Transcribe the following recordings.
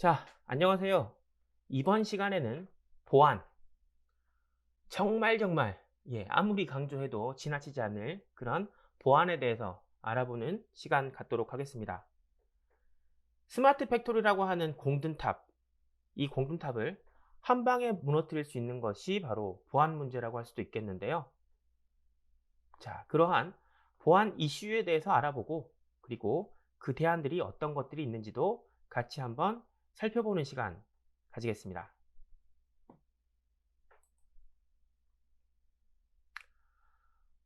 자, 안녕하세요. 이번 시간에는 보안, 정말 아무리 강조해도 지나치지 않을 그런 보안에 대해서 알아보는 시간 갖도록 하겠습니다. 스마트 팩토리라고 하는 공든탑, 이 공든탑을 한 방에 무너뜨릴 수 있는 것이 바로 보안 문제라고 할 수도 있겠는데요. 자, 그러한 보안 이슈에 대해서 알아보고, 그리고 그 대안들이 어떤 것들이 있는지도 같이 한번 살펴보는 시간 가지겠습니다.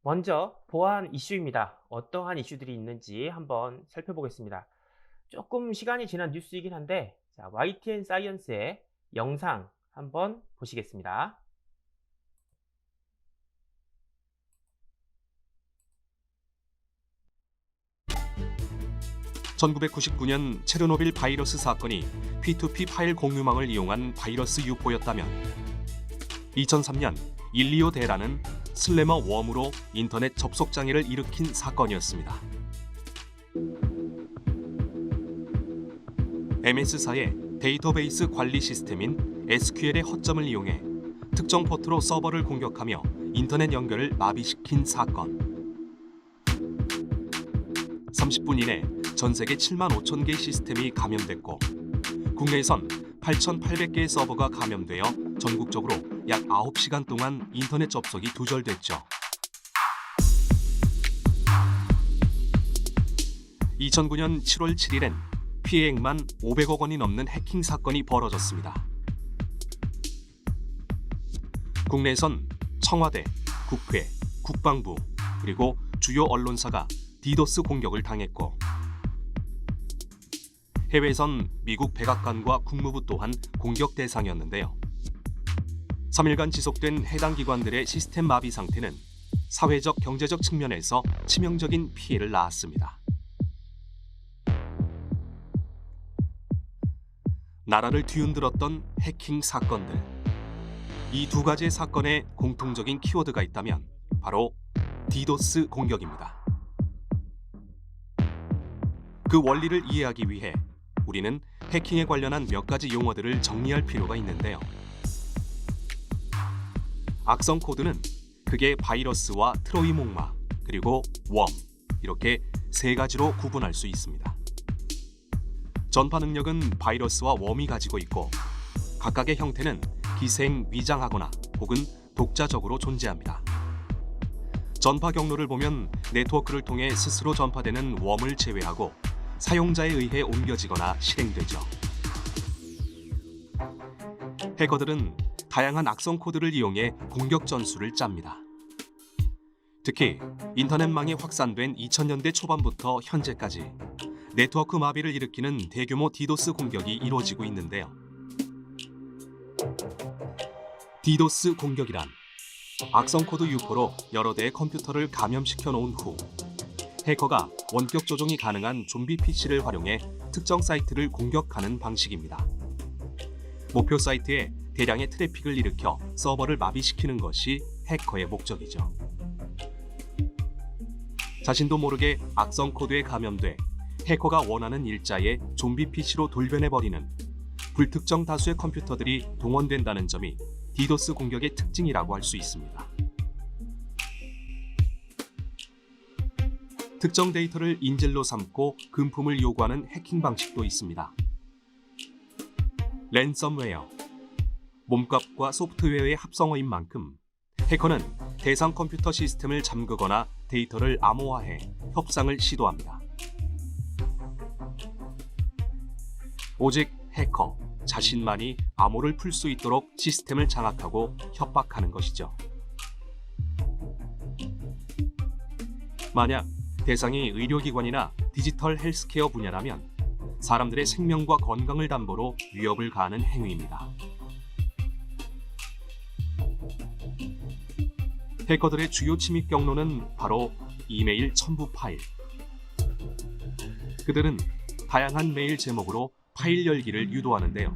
먼저 보안 이슈입니다. 어떠한 이슈들이 있는지 한번 살펴보겠습니다. 조금 시간이 지난 뉴스이긴 한데, 자, YTN 사이언스의 영상 한번 보시겠습니다. 1999년 체르노빌 바이러스 사건이 P2P 파일 공유망을 이용한 바이러스 유포였다면 2003년 125대라는 슬래머 웜으로 인터넷 접속 장애를 일으킨 사건이었습니다. MS사의 데이터베이스 관리 시스템인 SQL의 허점을 이용해 특정 포트로 서버를 공격하며 인터넷 연결을 마비시킨 사건. 30분 이내 전 세계 7만 5천 개의 시스템이 감염됐고 국내에선 8,800개의 서버가 감염되어 전국적으로 약 9시간 동안 인터넷 접속이 두절됐죠. 2009년 7월 7일엔 피해액만 500억 원이 넘는 해킹 사건이 벌어졌습니다. 국내에선 청와대, 국회, 국방부, 그리고 주요 언론사가 디도스 공격을 당했고 해외에선 미국 백악관과 국무부 또한 공격 대상이었는데요. 3일간 지속된 해당 기관들의 시스템 마비 상태는 사회적, 경제적 측면에서 치명적인 피해를 낳았습니다. 나라를 뒤흔들었던 해킹 사건들. 이 두 가지의 사건에 공통적인 키워드가 있다면 바로 디도스 공격입니다. 그 원리를 이해하기 위해 우리는 해킹에 관련한 몇 가지 용어들을 정리할 필요가 있는데요. 악성 코드는 극의 바이러스와 트로이 목마, 그리고 웜, 이렇게 세 가지로 구분할 수 있습니다. 전파 능력은 바이러스와 웜이 가지고 있고 각각의 형태는 기생, 위장하거나 혹은 독자적으로 존재합니다. 전파 경로를 보면 네트워크를 통해 스스로 전파되는 웜을 제외하고 사용자에 의해 옮겨지거나 실행되죠. 해커들은 다양한 악성 코드를 이용해 공격 전술을 짭니다. 특히 인터넷망이 확산된 2000년대 초반부터 현재까지 네트워크 마비를 일으키는 대규모 디도스 공격이 이루어지고 있는데요. 디도스 공격이란 악성 코드 유포로 여러 대의 컴퓨터를 감염시켜 놓은 후 해커가 원격 조종이 가능한 좀비 PC를 활용해 특정 사이트를 공격하는 방식입니다. 목표 사이트에 대량의 트래픽을 일으켜 서버를 마비시키는 것이 해커의 목적이죠. 자신도 모르게 악성 코드에 감염돼 해커가 원하는 일자에 좀비 PC로 돌변해버리는 불특정 다수의 컴퓨터들이 동원된다는 점이 디도스 공격의 특징이라고 할 수 있습니다. 특정 데이터를 인질로 삼고 금품을 요구하는 해킹 방식도 있습니다. 랜섬웨어, 몸값과 소프트웨어의 합성어인 만큼 해커는 대상 컴퓨터 시스템을 잠그거나 데이터를 암호화해 협상을 시도합니다. 오직 해커 자신만이 암호를 풀 수 있도록 시스템을 장악하고 협박하는 것이죠. 만약 대상이 의료기관이나 디지털 헬스케어 분야라면 사람들의 생명과 건강을 담보로 위협을 가하는 행위입니다. 해커들의 주요 침입 경로는 바로 이메일 첨부 파일. 그들은 다양한 메일 제목으로 파일 열기를 유도하는데요.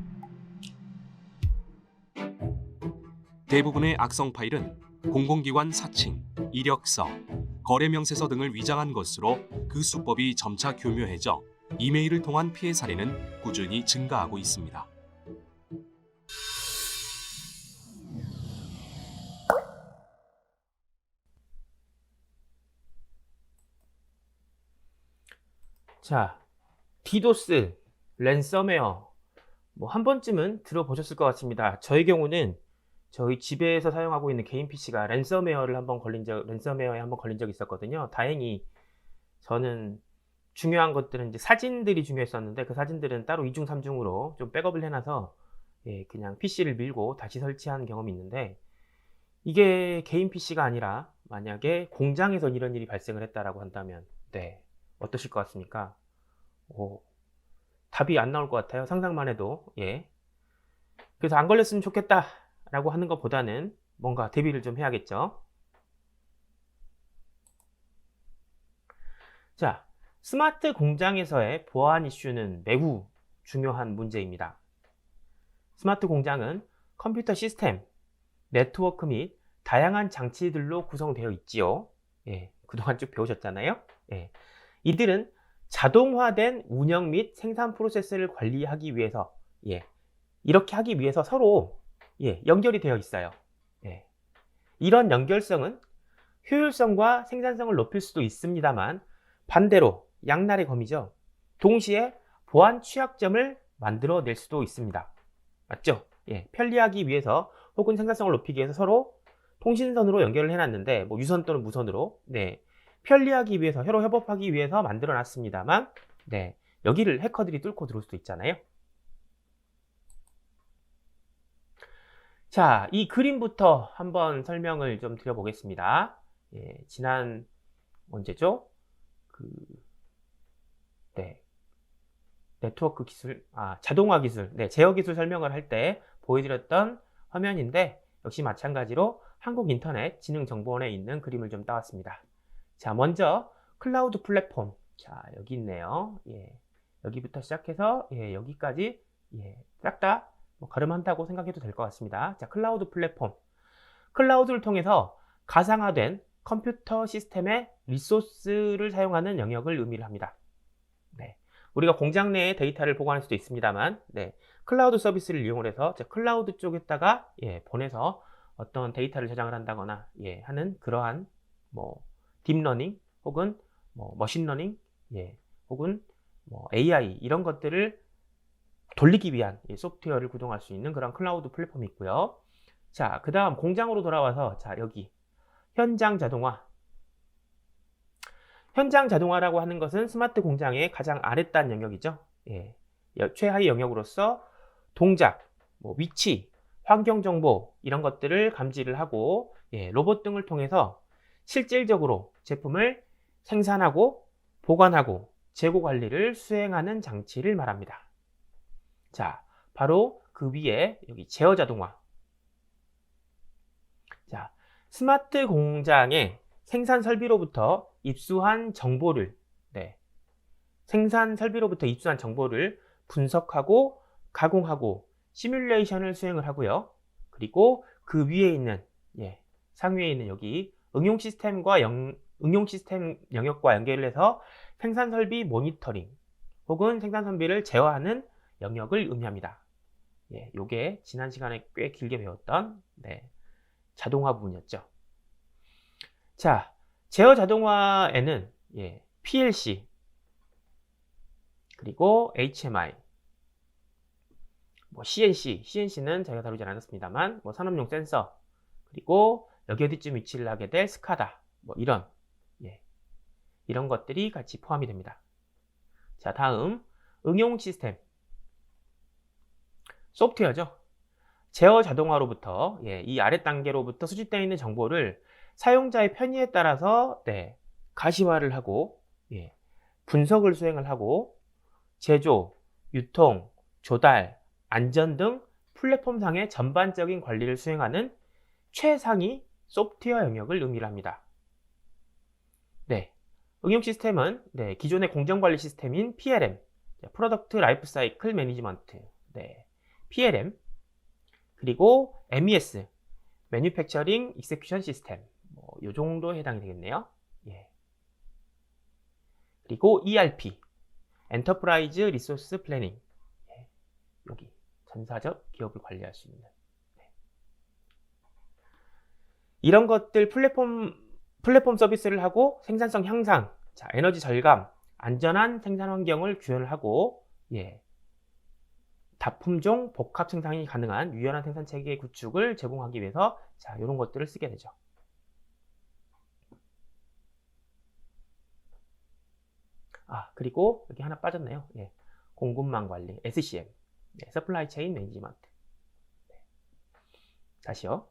대부분의 악성 파일은 공공기관 사칭, 이력서, 거래 명세서 등을 위장한 것으로 그 수법이 점차 교묘해져 이메일을 통한 피해 사례는 꾸준히 증가하고 있습니다. 자, 디도스, 랜섬웨어 뭐 한 번쯤은 들어보셨을 것 같습니다. 저희 경우는 저희 집에서 사용하고 있는 개인 PC가 랜섬웨어에 한번 걸린 적이 있었거든요. 다행히 저는 중요한 것들은 이제 사진들이 중요했었는데 그 사진들은 따로 2중, 3중으로 좀 백업을 해놔서 그냥 PC를 밀고 다시 설치한 경험이 있는데, 이게 개인 PC가 아니라 만약에 공장에서 이런 일이 발생을 했다라고 한다면 어떠실 것 같습니까? 답이 안 나올 것 같아요. 상상만 해도. 그래서 안 걸렸으면 좋겠다 라고 하는 것보다는 뭔가 대비를 좀 해야겠죠. 자, 스마트 공장에서의 보안 이슈는 매우 중요한 문제입니다. 스마트 공장은 컴퓨터 시스템, 네트워크 및 다양한 장치들로 구성되어 있지요. 그동안 쭉 배우셨잖아요. 이들은 자동화된 운영 및 생산 프로세스를 관리하기 위해서 이렇게 하기 위해서 서로 연결이 되어 있어요. 이런 연결성은 효율성과 생산성을 높일 수도 있습니다만 반대로 양날의 검이죠. 동시에 보안 취약점을 만들어낼 수도 있습니다. 맞죠? 편리하기 위해서 혹은 생산성을 높이기 위해서 서로 통신선으로 연결을 해놨는데 뭐 유선 또는 무선으로 편리하기 위해서 서로 협업하기 위해서 만들어 놨습니다만 여기를 해커들이 뚫고 들어올 수도 있잖아요. 자, 이 그림부터 한번 설명을 좀 드려보겠습니다. 지난 언제죠? 네트워크 기술, 자동화 기술, 제어 기술 설명을 할 때 보여드렸던 화면인데 역시 마찬가지로 한국인터넷진흥정보원에 있는 그림을 좀 따왔습니다. 자, 먼저 클라우드 플랫폼. 자, 여기 있네요. 여기부터 시작해서 여기까지 싹 다 가름한다고 생각해도 될 것 같습니다. 자, 클라우드 플랫폼. 클라우드를 통해서 가상화된 컴퓨터 시스템의 리소스를 사용하는 영역을 의미를 합니다. 우리가 공장 내에 데이터를 보관할 수도 있습니다만 클라우드 서비스를 이용해서 클라우드 쪽에다가 보내서 어떤 데이터를 저장을 한다거나 하는 그러한 뭐 딥러닝 혹은 뭐 머신러닝 혹은 뭐 AI 이런 것들을 돌리기 위한 소프트웨어를 구동할 수 있는 그런 클라우드 플랫폼이 있고요. 자, 그 다음 공장으로 돌아와서 자, 여기 현장 자동화. 현장 자동화라고 하는 것은 스마트 공장의 가장 아랫단 영역이죠. 최하위 영역으로서 동작, 뭐 위치, 환경 정보 이런 것들을 감지를 하고 로봇 등을 통해서 실질적으로 제품을 생산하고 보관하고 재고 관리를 수행하는 장치를 말합니다. 자, 바로 그 위에 여기 제어 자동화. 자, 스마트 공장의 생산 설비로부터 입수한 정보를 분석하고 가공하고 시뮬레이션을 수행을 하고요. 그리고 그 위에 있는 상위에 있는 여기 응용 시스템 영역과 연결을 해서 생산 설비 모니터링 혹은 생산 설비를 제어하는 영역을 의미합니다. 요게 지난 시간에 꽤 길게 배웠던 자동화 부분이었죠. 자, 제어 자동화에는 PLC 그리고 HMI, 뭐 CNC는 저희가 다루지 않았습니다만 뭐 산업용 센서 그리고 여기 어디쯤 위치를 하게 될 스카다 뭐 이런 것들이 같이 포함이 됩니다. 자, 다음 응용 시스템 소프트웨어죠. 제어 자동화로부터 이 아래 단계로부터 수집되어 있는 정보를 사용자의 편의에 따라서 가시화를 하고 분석을 수행을 하고 제조, 유통, 조달, 안전 등 플랫폼상의 전반적인 관리를 수행하는 최상위 소프트웨어 영역을 의미를 합니다. 응용 시스템은 기존의 공정관리 시스템인 PLM, 프로덕트 라이프 사이클 매니지먼트, PLM, 그리고 MES, 매뉴팩처링 익세큐션 시스템, 요 정도에 해당이 되겠네요. 그리고 ERP, 엔터프라이즈 리소스 플래닝. 여기 전사적 기업을 관리할 수 있는. 이런 것들 플랫폼 서비스를 하고 생산성 향상, 자, 에너지 절감, 안전한 생산 환경을 구현을 하고, 다품종 복합 생산이 가능한 유연한 생산 체계 구축을 제공하기 위해서 자, 이런 것들을 쓰게 되죠. 그리고 여기 하나 빠졌네요. 공급망 관리, SCM, 서플라이 체인 매니지먼트. 다시요.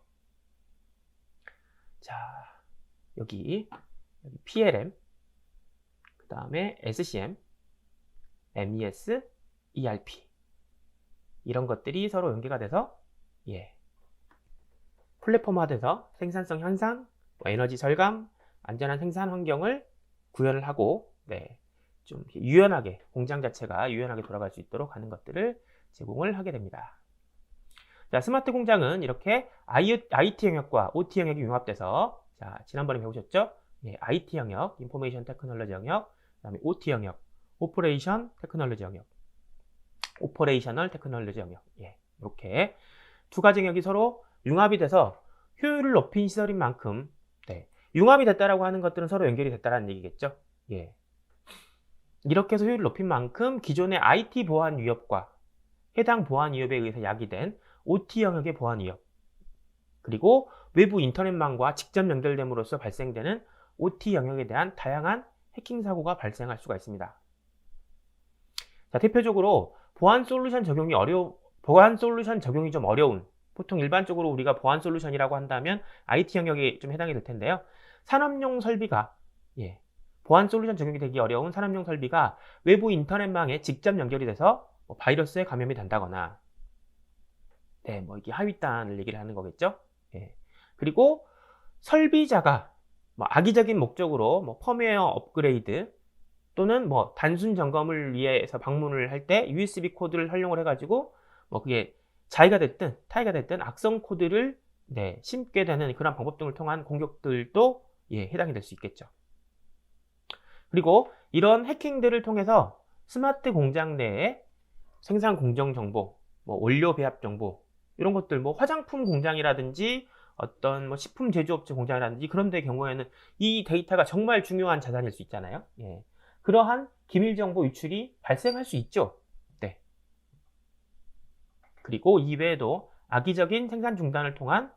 자, 여기 PLM, 그 다음에 SCM, MES, ERP 이런 것들이 서로 연계가 돼서 플랫폼화돼서 생산성 향상, 에너지 절감, 안전한 생산 환경을 구현을 하고 좀 유연하게 공장 자체가 유연하게 돌아갈 수 있도록 하는 것들을 제공을 하게 됩니다. 자, 스마트 공장은 이렇게 IT 영역과 OT 영역이 융합돼서 자, 지난번에 배우셨죠? IT 영역, 인포메이션 테크놀로지 영역, 그다음에 OT 영역, 오퍼레이션 테크놀로지 영역, 오퍼레이셔널 테크놀로지 영역. 이렇게 두 가지 영역이 서로 융합이 돼서 효율을 높인 시설인 만큼 융합이 됐다라고 하는 것들은 서로 연결이 됐다라는 얘기겠죠. 이렇게 해서 효율을 높인 만큼 기존의 IT 보안 위협과 해당 보안 위협에 의해서 야기된 OT 영역의 보안 위협, 그리고 외부 인터넷망과 직접 연결됨으로써 발생되는 OT 영역에 대한 다양한 해킹 사고가 발생할 수가 있습니다. 자, 대표적으로 보안 솔루션 적용이 좀 어려운, 보통 일반적으로 우리가 보안 솔루션이라고 한다면 IT 영역이 좀 해당이 될 텐데요. 산업용 설비가 보안 솔루션 적용이 되기 어려운 산업용 설비가 외부 인터넷망에 직접 연결이 돼서 바이러스에 감염이 된다거나, 이게 하위단을 얘기를 하는 거겠죠. 그리고 설비자가 악의적인 목적으로 펌웨어 업그레이드 또는 단순 점검을 위해서 방문을 할 때 USB 코드를 활용을 해가지고 그게 자의가 됐든 타의가 됐든 악성 코드를 심게 되는 그런 방법 등을 통한 공격들도 해당이 될 수 있겠죠. 그리고 이런 해킹들을 통해서 스마트 공장 내에 생산 공정 정보, 원료 배합 정보, 이런 것들, 화장품 공장이라든지 어떤 식품 제조업체 공장이라든지 그런 데 경우에는 이 데이터가 정말 중요한 자산일 수 있잖아요. 그러한 기밀 정보 유출이 발생할 수 있죠. 그리고 이외에도 악의적인 생산 중단을 통한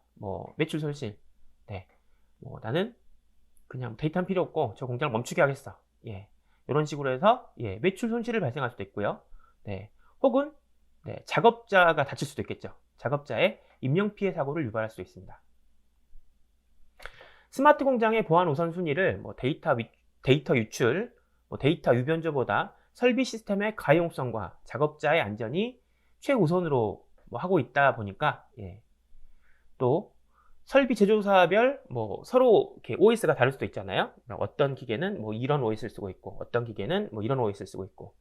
매출 손실. 나는 그냥 데이터는 필요 없고 저 공장을 멈추게 하겠어. 이런 식으로 해서 매출 손실을 발생할 수도 있고요. 혹은 작업자가 다칠 수도 있겠죠. 작업자의 인명피해 사고를 유발할 수 있습니다. 스마트 공장의 보안 우선순위를 데이터 유출, 데이터 유변조보다 설비 시스템의 가용성과 작업자의 안전이 최우선으로 하고 있다 보니까 또 설비 제조사별 서로 이렇게 OS가 다를 수도 있잖아요. 어떤 기계는 이런 OS를 쓰고 있고 어떤 기계는 이런 OS를 쓰고 있고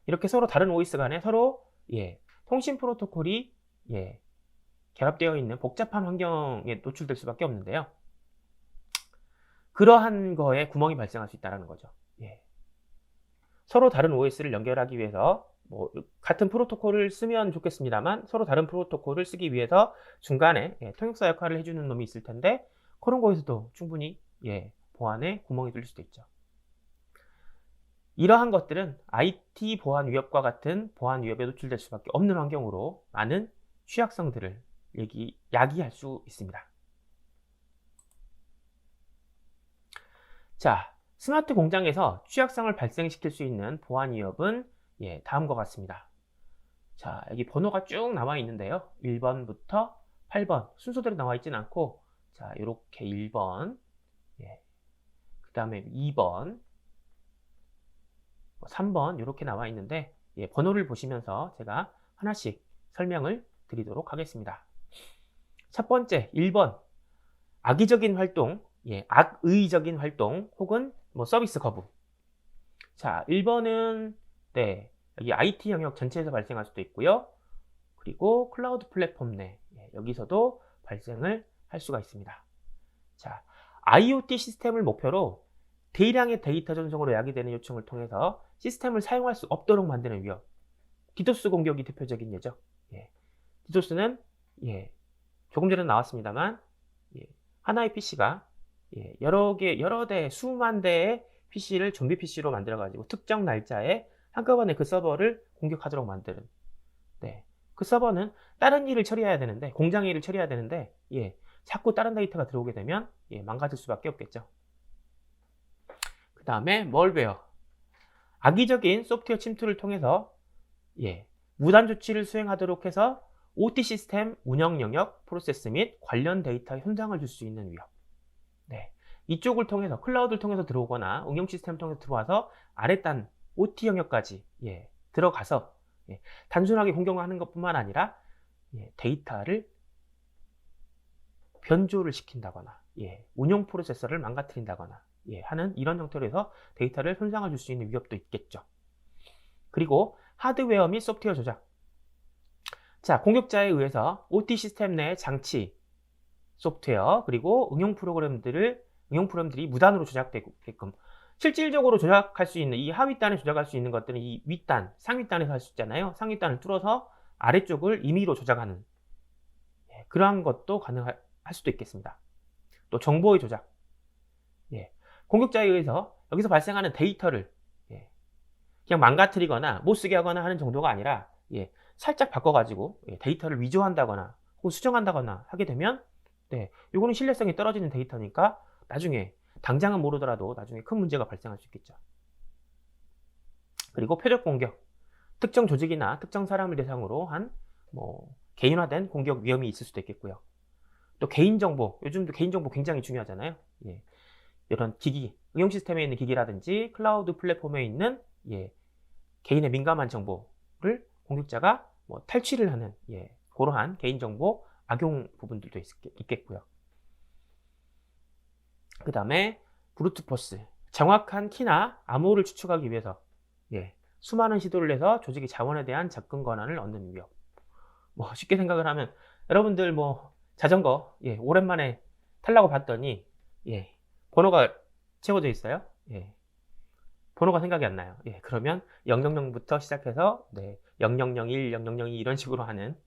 이렇게 서로 다른 OS 간에 서로 통신 프로토콜이 결합되어 있는 복잡한 환경에 노출될 수밖에 없는데요. 그러한 거에 구멍이 발생할 수 있다는 거죠. 서로 다른 OS를 연결하기 위해서 같은 프로토콜을 쓰면 좋겠습니다만 서로 다른 프로토콜을 쓰기 위해서 중간에 통역사 역할을 해주는 놈이 있을 텐데 그런 거에서도 충분히 보안에 구멍이 뚫릴 수도 있죠. 이러한 것들은 IT 보안 위협과 같은 보안 위협에 노출될 수밖에 없는 환경으로 많은 취약성들을 야기할 수 있습니다. 자, 스마트 공장에서 취약성을 발생시킬 수 있는 보안 위협은 다음과 같습니다. 자, 여기 번호가 쭉 나와 있는데요. 1번부터 8번 순서대로 나와 있진 않고 자, 이렇게 1번, 그 다음에 2번, 3번 이렇게 나와 있는데 번호를 보시면서 제가 하나씩 설명을 드리도록 하겠습니다. 첫 번째 1번 악의적인 활동, 악의적인 활동 혹은 서비스 거부. 자, 1번은 여기 IT 영역 전체에서 발생할 수도 있고요. 그리고 클라우드 플랫폼 내 여기서도 발생을 할 수가 있습니다. 자, IoT 시스템을 목표로 대량의 데이터 전송으로 야기되는 요청을 통해서 시스템을 사용할 수 없도록 만드는 위협. 디도스 공격이 대표적인 예죠. 예. 디도스는 조금 전에 나왔습니다만 하나의 PC가 여러 대, 수만 대의 PC를 좀비 PC로 만들어가지고 특정 날짜에 한꺼번에 그 서버를 공격하도록 만드는. 그 서버는 다른 일을 처리해야 되는데, 공장 일을 처리해야 되는데, 자꾸 다른 데이터가 들어오게 되면 망가질 수밖에 없겠죠. 그 다음에 멀웨어. 악의적인 소프트웨어 침투를 통해서 무단 조치를 수행하도록 해서 OT 시스템 운영 영역, 프로세스 및 관련 데이터에 손상을 줄 수 있는 위협. 이쪽을 통해서, 클라우드를 통해서 들어오거나 응용 시스템을 통해서 들어와서 아랫단 OT 영역까지 들어가서 단순하게 공격하는 것뿐만 아니라 데이터를 변조를 시킨다거나 운용 프로세서를 망가뜨린다거나 하는 이런 형태로 해서 데이터를 손상을 줄 수 있는 위협도 있겠죠. 그리고 하드웨어 및 소프트웨어 조작. 자, 공격자에 의해서 OT 시스템 내 장치, 소프트웨어, 그리고 응용 프로그램들이 무단으로 조작되게끔 실질적으로 조작할 수 있는, 이 하위단에 조작할 수 있는 것들은 이 윗단, 상위단에서 할 수 있잖아요. 상위단을 뚫어서 아래쪽을 임의로 조작하는 그러한 것도 가능할 수도 있겠습니다. 또 정보의 조작. 공격자에 의해서 여기서 발생하는 데이터를 그냥 망가뜨리거나 못쓰게 하거나 하는 정도가 아니라 살짝 바꿔가지고 데이터를 위조한다거나 혹은 수정한다거나 하게 되면 이거는 신뢰성이 떨어지는 데이터니까 나중에, 당장은 모르더라도 나중에 큰 문제가 발생할 수 있겠죠. 그리고 표적 공격. 특정 조직이나 특정 사람을 대상으로 한 개인화된 공격 위험이 있을 수도 있겠고요. 또 개인정보, 요즘도 개인정보 굉장히 중요하잖아요. 이런 기기, 응용 시스템에 있는 기기라든지 클라우드 플랫폼에 있는 개인의 민감한 정보를 공격자가 탈취를 하는 그러한 개인정보 악용 부분들도 있겠고요. 그 다음에 브루트포스. 정확한 키나 암호를 추측하기 위해서 수많은 시도를 해서 조직의 자원에 대한 접근 권한을 얻는 위협. 쉽게 생각을 하면 여러분들 자전거 오랜만에 타려고 봤더니 번호가 채워져 있어요. 번호가 생각이 안 나요. 그러면 000부터 시작해서 0001, 0002 이런 식으로 하는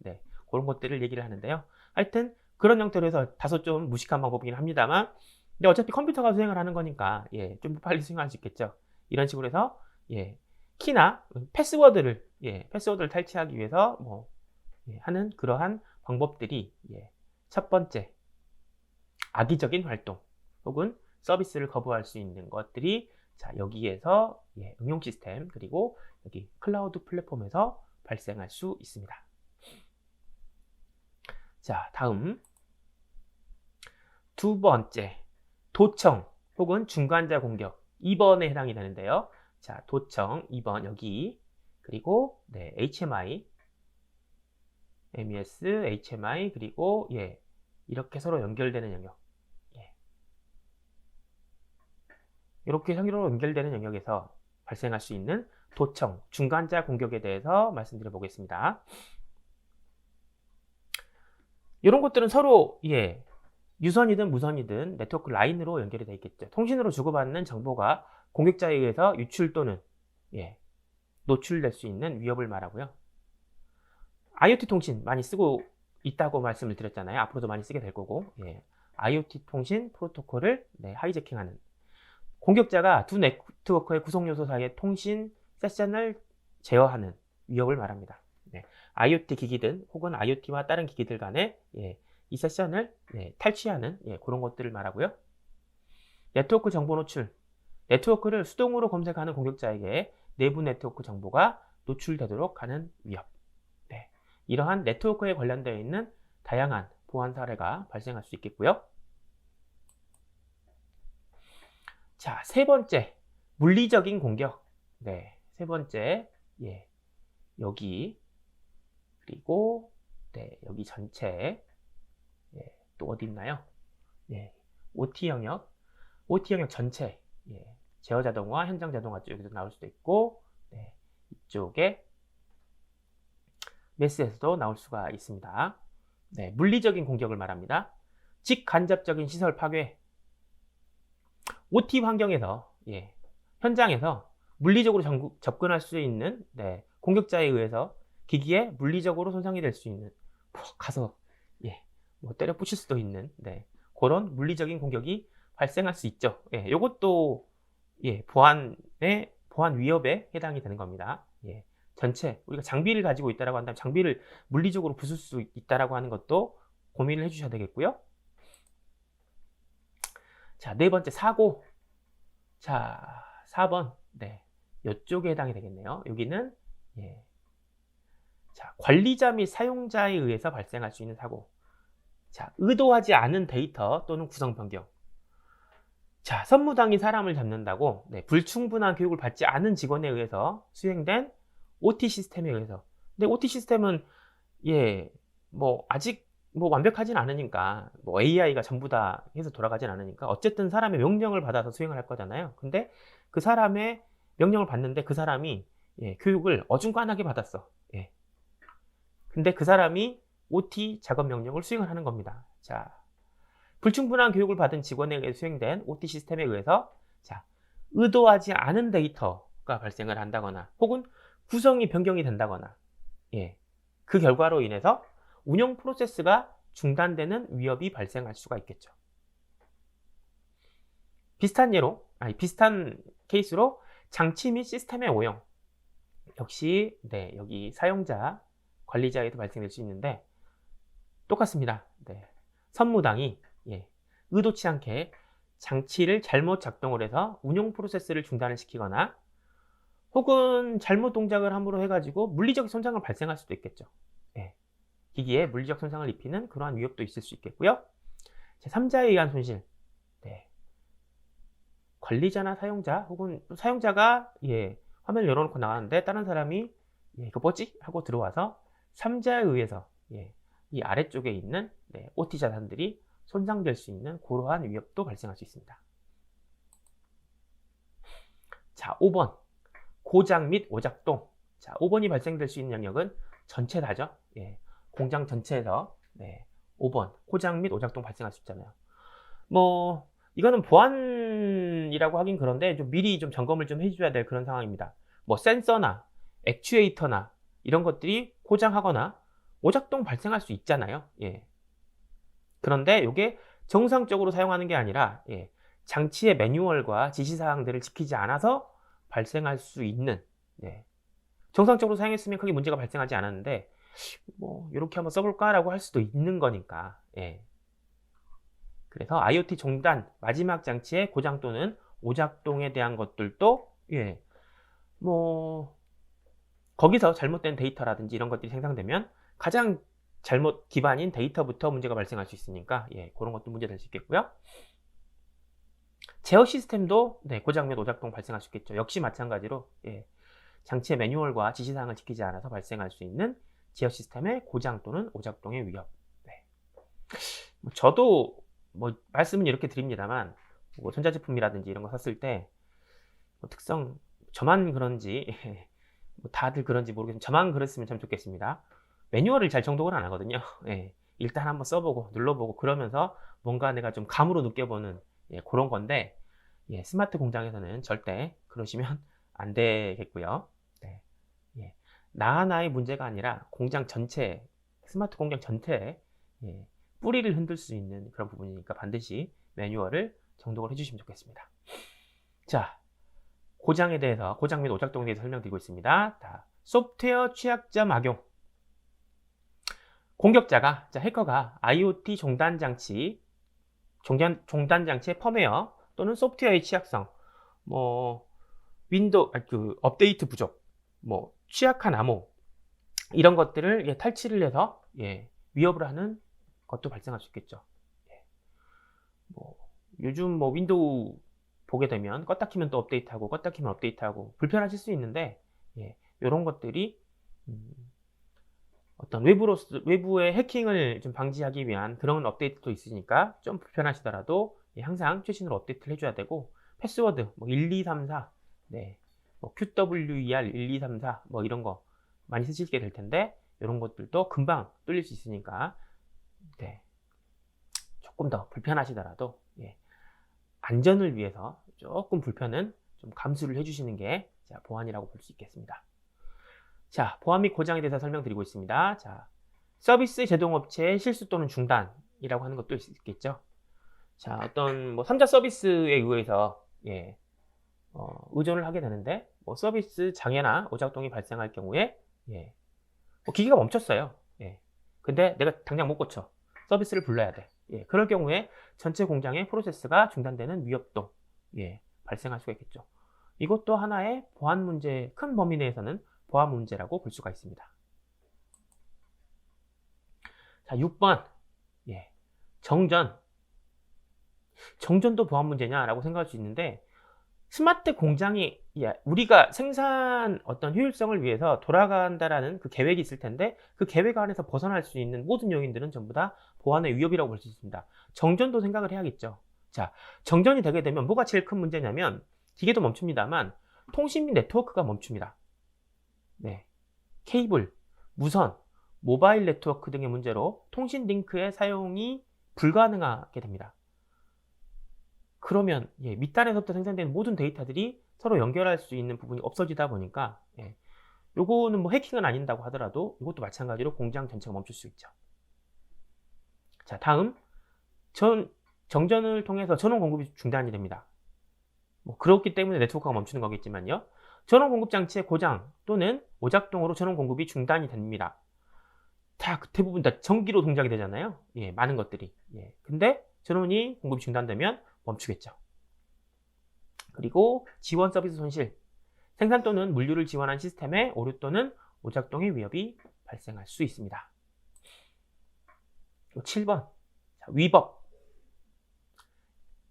그런 것들을 얘기를 하는데요. 하여튼 그런 형태로 해서 다소 좀 무식한 방법이긴 합니다만, 근데 어차피 컴퓨터가 수행을 하는 거니까 좀 빨리 수행할 수 있겠죠. 이런 식으로 해서 키나 패스워드를 탈취하기 위해서 하는 그러한 방법들이 첫 번째, 악의적인 활동 혹은 서비스를 거부할 수 있는 것들이 여기에서 응용 시스템 그리고 여기 클라우드 플랫폼에서 발생할 수 있습니다. 자, 다음 두 번째, 도청 혹은 중간자 공격 2번에 해당이 되는데요. 자, 도청 2번 여기, 그리고 HMI, MES, HMI, 그리고 이렇게 서로 연결되는 영역. 이렇게 서로 연결되는 영역에서 발생할 수 있는 도청, 중간자 공격에 대해서 말씀드려 보겠습니다. 이런 것들은 서로 유선이든 무선이든 네트워크 라인으로 연결이 되어 있겠죠. 통신으로 주고받는 정보가 공격자에 의해서 유출 또는 노출될 수 있는 위협을 말하고요. IoT 통신 많이 쓰고 있다고 말씀을 드렸잖아요. 앞으로도 많이 쓰게 될 거고, IoT 통신 프로토콜을 하이제킹하는, 공격자가 두 네트워크의 구성 요소 사이의 통신 세션을 제어하는 위협을 말합니다. IoT 기기든 혹은 IoT와 다른 기기들 간의 이 세션을 탈취하는 그런 것들을 말하고요. 네트워크 정보 노출, 네트워크를 수동으로 검색하는 공격자에게 내부 네트워크 정보가 노출되도록 하는 위협. 이러한 네트워크에 관련되어 있는 다양한 보안 사례가 발생할 수 있겠고요. 자, 세 번째, 물리적인 공격. 세 번째, 여기, 그리고 여기 전체, 또 어디 있나요? OT 영역 전체, 제어 자동화, 현장 자동화 쪽에도 나올 수도 있고, 이쪽에 메스에서도 나올 수가 있습니다. 물리적인 공격을 말합니다. 직간접적인 시설 파괴. OT 환경에서 예, 현장에서 물리적으로 접근할 수 있는 공격자에 의해서 기기에 물리적으로 손상이 될 수 있는 가서 뭐 때려 부실 수도 있는 그런 물리적인 공격이 발생할 수 있죠. 요것도 보안 위협에 해당이 되는 겁니다. 전체 우리가 장비를 가지고 있다라고 한다면 장비를 물리적으로 부술 수 있다라고 하는 것도 고민을 해주셔야 되겠고요. 자, 네 번째 사고. 자, 4번 이쪽에 해당이 되겠네요. 여기는 자, 관리자 및 사용자에 의해서 발생할 수 있는 사고. 자, 의도하지 않은 데이터 또는 구성 변경. 자, 선무당이 사람을 잡는다고 불충분한 교육을 받지 않은 직원에 의해서 수행된 OT 시스템에 의해서. 근데 OT 시스템은 뭐 아직 뭐 완벽하진 않으니까 뭐 AI가 전부 다 해서 돌아가진 않으니까 어쨌든 사람의 명령을 받아서 수행을 할 거잖아요. 근데 그 사람의 명령을 받는데 그 사람이 교육을 어중간하게 받았어. 근데 그 사람이 OT 작업 명령을 수행을 하는 겁니다. 자, 불충분한 교육을 받은 직원에 의해 수행된 OT 시스템에 의해서 자, 의도하지 않은 데이터가 발생을 한다거나 혹은 구성이 변경이 된다거나 그 결과로 인해서 운영 프로세스가 중단되는 위협이 발생할 수가 있겠죠. 비슷한 케이스로 장치 및 시스템의 오염. 역시 여기 사용자, 관리자에도 발생될 수 있는데 똑같습니다. 선무당이 의도치 않게 장치를 잘못 작동을 해서 운용 프로세스를 중단을 시키거나 혹은 잘못 동작을 함으로 해가지고 물리적 손상을 발생할 수도 있겠죠. 기기에 물리적 손상을 입히는 그러한 위협도 있을 수 있겠고요. 제3자에 의한 손실. 관리자나 사용자 혹은 사용자가 화면을 열어놓고 나가는데 다른 사람이 이거 뭐지? 하고 들어와서 3자에 의해서 이 아래쪽에 있는 OT 자산들이 손상될 수 있는 그러한 위협도 발생할 수 있습니다. 자, 5번 고장 및 오작동. 자, 5번이 발생될 수 있는 영역은 전체 다죠. 공장 전체에서 5번 고장 및 오작동 발생할 수 있잖아요. 뭐 이거는 보안이라고 하긴 그런데 좀 미리 좀 점검을 좀 해줘야 될 그런 상황입니다. 뭐 센서나 액추에이터나 이런 것들이 고장하거나 오작동 발생할 수 있잖아요. 그런데 이게 정상적으로 사용하는 게 아니라 장치의 매뉴얼과 지시사항들을 지키지 않아서 발생할 수 있는 정상적으로 사용했으면 크게 문제가 발생하지 않았는데 뭐 이렇게 한번 써볼까 라고 할 수도 있는 거니까 그래서 IoT 종단 마지막 장치의 고장 또는 오작동에 대한 것들도 뭐 거기서 잘못된 데이터라든지 이런 것들이 생성되면 가장 잘못 기반인 데이터부터 문제가 발생할 수 있으니까 그런 것도 문제 될 수 있겠고요. 제어 시스템도 고장 및 오작동 발생할 수 있겠죠. 역시 마찬가지로 장치의 매뉴얼과 지시사항을 지키지 않아서 발생할 수 있는 제어 시스템의 고장 또는 오작동의 위협. 저도 뭐 말씀은 이렇게 드립니다만 뭐 전자제품이라든지 이런 거 샀을 때 뭐 특성 저만 그런지 뭐 다들 그런지 모르겠지만 저만 그랬으면 참 좋겠습니다. 매뉴얼을 잘 정독을 안 하거든요. 일단 한번 써보고 눌러보고 그러면서 뭔가 내가 좀 감으로 느껴보는 그런 건데 스마트 공장에서는 절대 그러시면 안 되겠고요. 나 하나의 문제가 아니라 공장 전체, 스마트 공장 전체에 뿌리를 흔들 수 있는 그런 부분이니까 반드시 매뉴얼을 정독을 해주시면 좋겠습니다. 자, 고장 및 오작동에 대해서 설명드리고 있습니다. 소프트웨어 취약점 악용. 공격자가, 해커가 IoT 종단 장치의 펌웨어 또는 소프트웨어의 취약성, 뭐 업데이트 부족, 뭐 취약한 암호 이런 것들을 탈취를 해서 위협을 하는 것도 발생할 수 있겠죠. 뭐 요즘 뭐 윈도우 보게 되면 껐다 키면 또 업데이트하고 껐다 키면 업데이트하고 불편하실 수 있는데 이런 것들이 어떤 외부의 해킹을 좀 방지하기 위한 그런 업데이트도 있으니까 좀 불편하시더라도 항상 최신으로 업데이트를 해줘야 되고 패스워드 뭐 1234 뭐 QWER 1234 뭐 이런 거 많이 쓰시게 될 텐데 이런 것들도 금방 뚫릴 수 있으니까 조금 더 불편하시더라도 안전을 위해서 조금 불편은 좀 감수를 해주시는 게 자, 보안이라고 볼 수 있겠습니다. 자, 보안 및 고장에 대해서 설명드리고 있습니다. 자, 서비스 제공업체의 실수 또는 중단이라고 하는 것도 있겠죠. 자, 어떤 뭐 3자 서비스에 의해서 의존을 하게 되는데 뭐 서비스 장애나 오작동이 발생할 경우에 뭐 기기가 멈췄어요. 근데 내가 당장 못 고쳐. 서비스를 불러야 돼. 그럴 경우에 전체 공장의 프로세스가 중단되는 위협도 발생할 수가 있겠죠. 이것도 하나의 보안 문제, 큰 범위 내에서는 보안 문제라고 볼 수가 있습니다. 자, 6번. 정전. 정전도 보안 문제냐라고 생각할 수 있는데, 스마트 공장이 우리가 생산 어떤 효율성을 위해서 돌아간다라는 그 계획이 있을 텐데, 그 계획 안에서 벗어날 수 있는 모든 요인들은 전부 다 보안의 위협이라고 볼 수 있습니다. 정전도 생각을 해야겠죠. 자, 정전이 되게 되면 뭐가 제일 큰 문제냐면, 기계도 멈춥니다만 통신 및 네트워크가 멈춥니다. 케이블, 무선, 모바일 네트워크 등의 문제로 통신 링크의 사용이 불가능하게 됩니다. 그러면 밑단에서부터 생산되는 모든 데이터들이 서로 연결할 수 있는 부분이 없어지다 보니까 요거는 뭐 해킹은 아닌다고 하더라도 이것도 마찬가지로 공장 전체가 멈출 수 있죠. 자, 다음 정전을 통해서 전원 공급이 중단이 됩니다. 뭐 그렇기 때문에 네트워크가 멈추는 거겠지만요. 전원 공급 장치의 고장 또는 오작동으로 전원 공급이 중단이 됩니다. 대부분 다 전기로 동작이 되잖아요. 많은 것들이. 근데 전원이 공급이 중단되면 멈추겠죠. 그리고 지원 서비스 손실. 생산 또는 물류를 지원한 시스템의 오류 또는 오작동의 위협이 발생할 수 있습니다. 7번. 위법.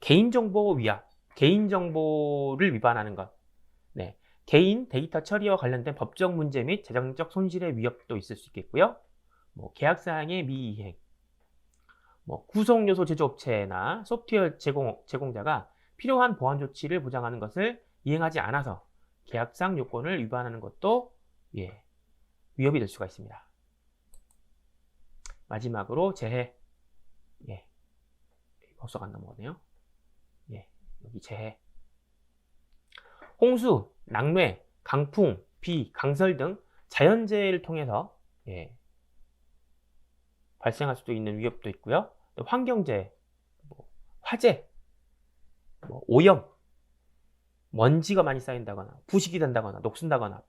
개인정보 위압. 개인정보를 위반하는 것. 개인 데이터 처리와 관련된 법적 문제 및 재정적 손실의 위협도 있을 수 있겠고요. 뭐 계약사항의 미이행, 뭐 구성요소 제조업체나 소프트웨어 제공자가 필요한 보안 조치를 보장하는 것을 이행하지 않아서 계약상 요건을 위반하는 것도 위협이 될 수가 있습니다. 마지막으로 재해. 벌써가 안 넘어가네요. 여기 재해. 홍수, 낙뢰, 강풍, 비, 강설 등 자연재해를 통해서 발생할 수도 있는 위협도 있고요. 또 환경재해, 화재, 오염, 먼지가 많이 쌓인다거나 부식이 된다거나 녹슨다거나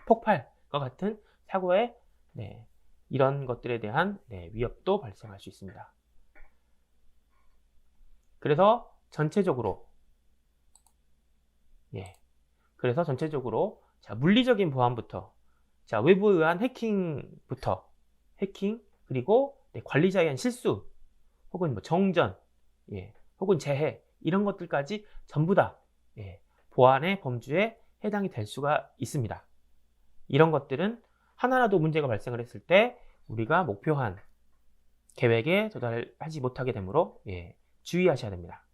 폭발과 같은 사고에 이런 것들에 대한 위협도 발생할 수 있습니다. 그래서 전체적으로 자, 물리적인 보안부터 외부에 의한 해킹부터 그리고 관리자에 의한 실수 혹은 뭐 정전 혹은 재해 이런 것들까지 전부 다 보안의 범주에 해당이 될 수가 있습니다. 이런 것들은 하나라도 문제가 발생을 했을 때 우리가 목표한 계획에 도달하지 못하게 되므로 주의하셔야 됩니다.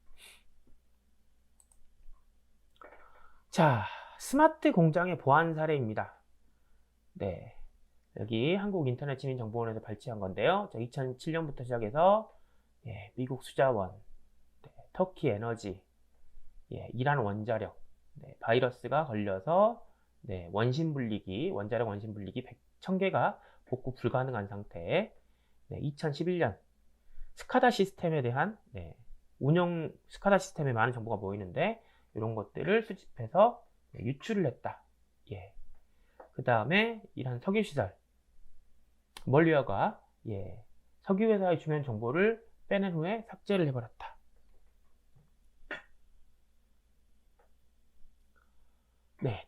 자, 스마트 공장의 보안 사례입니다. 여기 한국인터넷시민정보원에서 발췌한 건데요. 2007년부터 시작해서 미국 수자원, 터키 에너지, 이란 원자력, 바이러스가 걸려서 원자력 원심 분리기 1000개가 복구 불가능한 상태에 2011년 스카다 시스템에 대한 스카다 시스템에 많은 정보가 모이는데 이런 것들을 수집해서 유출을 했다. 그 다음에 이런 석유시설 멀리어가 석유회사의 주변 정보를 빼낸 후에 삭제를 해버렸다.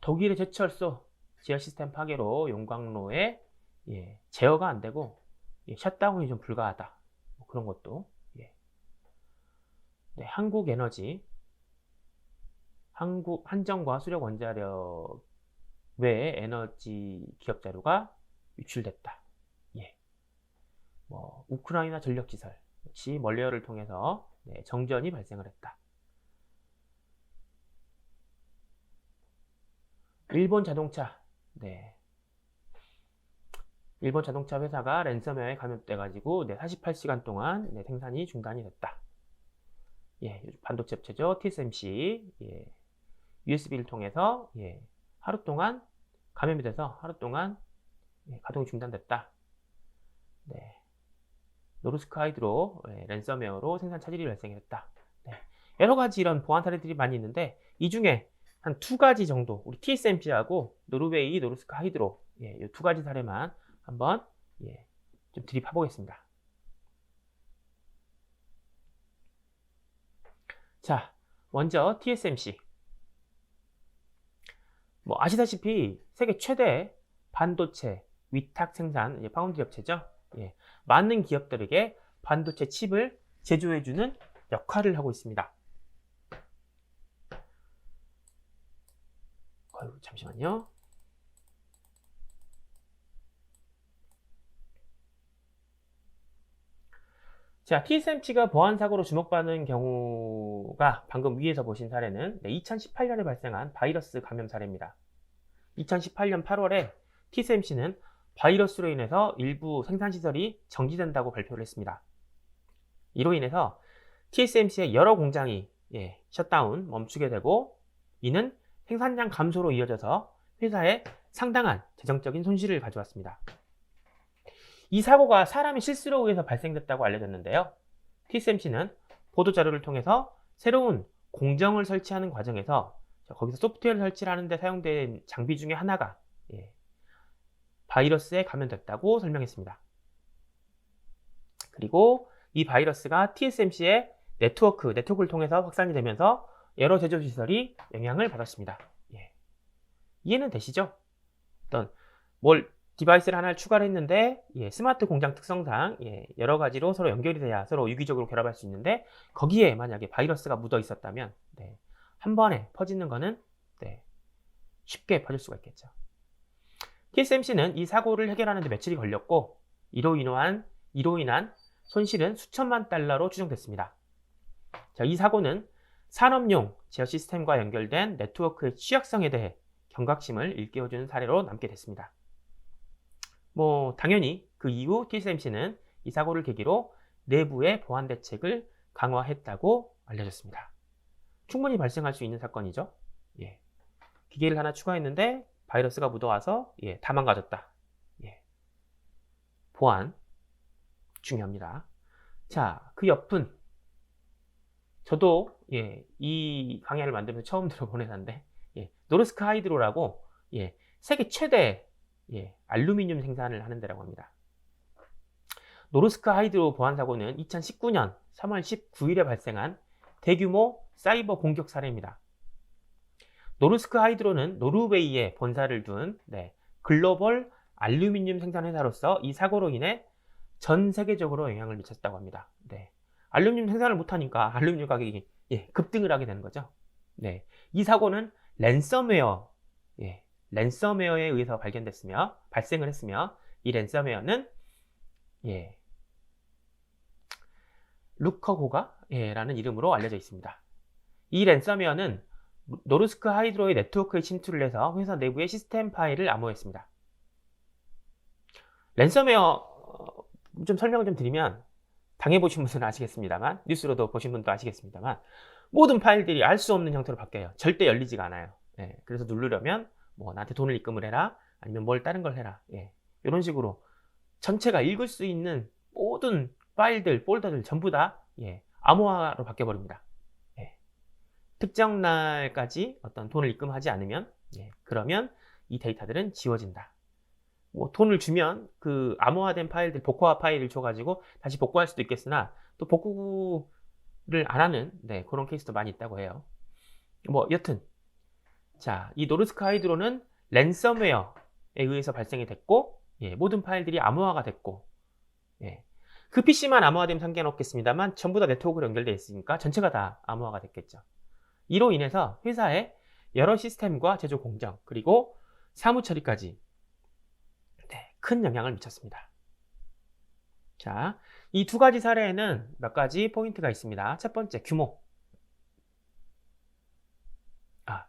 독일의 제철소 지하 시스템 파괴로 용광로에 제어가 안 되고 셧다운이 좀 불가하다. 뭐 그런 것도 한국에너지 한정과 수력 원자력 외에 에너지 기업 자료가 유출됐다. 우크라이나 전력시설 역시 멀리어를 통해서 정전이 발생을 했다. 일본 자동차 일본 자동차 회사가 랜섬웨어에 감염돼 가지고 48시간 동안 생산이 중단이 됐다. 예, 반도체 업체죠. TSMC. 예, USB를 통해서 하루 동안 감염이 돼서 하루 동안 가동이 중단됐다. 네. 노르스크 하이드로 랜섬웨어로 생산 차질이 발생했다. 네. 여러 가지 이런 보안 사례들이 많이 있는데 이 중에 한 두 가지 정도 우리 TSMC하고 노르웨이 노르스크 하이드로 이 두 가지 사례만 한번 좀 드립해 보겠습니다. 자, 먼저 TSMC. 뭐 아시다시피 세계 최대 반도체 위탁 생산 파운드리 업체죠. 많은 기업들에게 반도체 칩을 제조해주는 역할을 하고 있습니다. 잠시만요. 자, TSMC가 보안 사고로 주목받는 경우가 방금 위에서 보신 사례는 2018년에 발생한 바이러스 감염 사례입니다. 2018년 8월에 TSMC는 바이러스로 인해서 일부 생산시설이 정지된다고 발표를 했습니다. 이로 인해서 TSMC의 여러 공장이 셧다운, 멈추게 되고 이는 생산량 감소로 이어져서 회사에 상당한 재정적인 손실을 가져왔습니다. 이 사고가 사람의 실수로 의해서 발생됐다고 알려졌는데요. TSMC는 보도자료를 통해서 새로운 공정을 설치하는 과정에서 거기서 소프트웨어를 설치를 하는데 사용된 장비 중에 하나가 바이러스에 감염됐다고 설명했습니다. 그리고 이 바이러스가 TSMC의 네트워크를 통해서 확산이 되면서 여러 제조시설이 영향을 받았습니다. 이해는 되시죠? 어떤 디바이스를 하나를 추가를 했는데 스마트 공장 특성상 여러 가지로 서로 연결이 돼야 서로 유기적으로 결합할 수 있는데 거기에 만약에 바이러스가 묻어 있었다면 한 번에 퍼지는 거는 쉽게 퍼질 수가 있겠죠. TSMC는 이 사고를 해결하는 데 며칠이 걸렸고 이로 인한 손실은 수천만 달러로 추정됐습니다. 자, 이 사고는 산업용 제어 시스템과 연결된 네트워크의 취약성에 대해 경각심을 일깨워주는 사례로 남게 됐습니다. 당연히 그 이후 TSMC는 이 사고를 계기로 내부의 보안 대책을 강화했다고 알려졌습니다. 충분히 발생할 수 있는 사건이죠. 기계를 하나 추가했는데 바이러스가 묻어와서 다 망가졌다. 보안 중요합니다. 자, 그 옆은 저도 이 강의를 만들면서 처음 들어본 회사인데 노르스크 하이드로라고 세계 최대 알루미늄 생산을 하는 데라고 합니다. 노르스크 하이드로 보안 사고는 2019년 3월 19일에 발생한 대규모 사이버 공격 사례입니다. 노르스크 하이드로는 노르웨이에 본사를 둔 글로벌 알루미늄 생산 회사로서 이 사고로 인해 전 세계적으로 영향을 미쳤다고 합니다. 알루미늄 생산을 못하니까 알루미늄 가격이 급등을 하게 되는 거죠. 이 사고는 랜섬웨어에 의해서 발생을 했으며 이 랜섬웨어는 루커고가라는 이름으로 알려져 있습니다. 이 랜섬웨어는 노르스크 하이드로의 네트워크에 침투를 해서 회사 내부의 시스템 파일을 암호했습니다. 랜섬웨어 좀 설명을 좀 드리면 당해보신 분들은 아시겠습니다만 뉴스로도 보신 분도 아시겠습니다만 모든 파일들이 알 수 없는 형태로 바뀌어요. 절대 열리지가 않아요. 그래서 누르려면 나한테 돈을 입금을 해라 아니면 뭘 다른 걸 해라 이런 식으로 전체가 읽을 수 있는 모든 파일들, 폴더들 전부 다 암호화로 바뀌어버립니다. 특정 날까지 어떤 돈을 입금하지 않으면 그러면 이 데이터들은 지워진다. 돈을 주면 그 암호화된 파일들, 복구화 파일을 줘가지고 다시 복구할 수도 있겠으나 또 복구를 안 하는 그런 케이스도 많이 있다고 해요. 여튼 자, 이 노르스크 하이드로는 랜섬웨어에 의해서 발생이 됐고 모든 파일들이 암호화가 됐고 그 PC만 암호화되면 상관없겠습니다만 전부 다 네트워크로 연결되어 있으니까 전체가 다 암호화가 됐겠죠. 이로 인해서 회사의 여러 시스템과 제조 공정 그리고 사무 처리까지 큰 영향을 미쳤습니다. 자, 이 두 가지 사례에는 몇 가지 포인트가 있습니다. 첫 번째, 규모.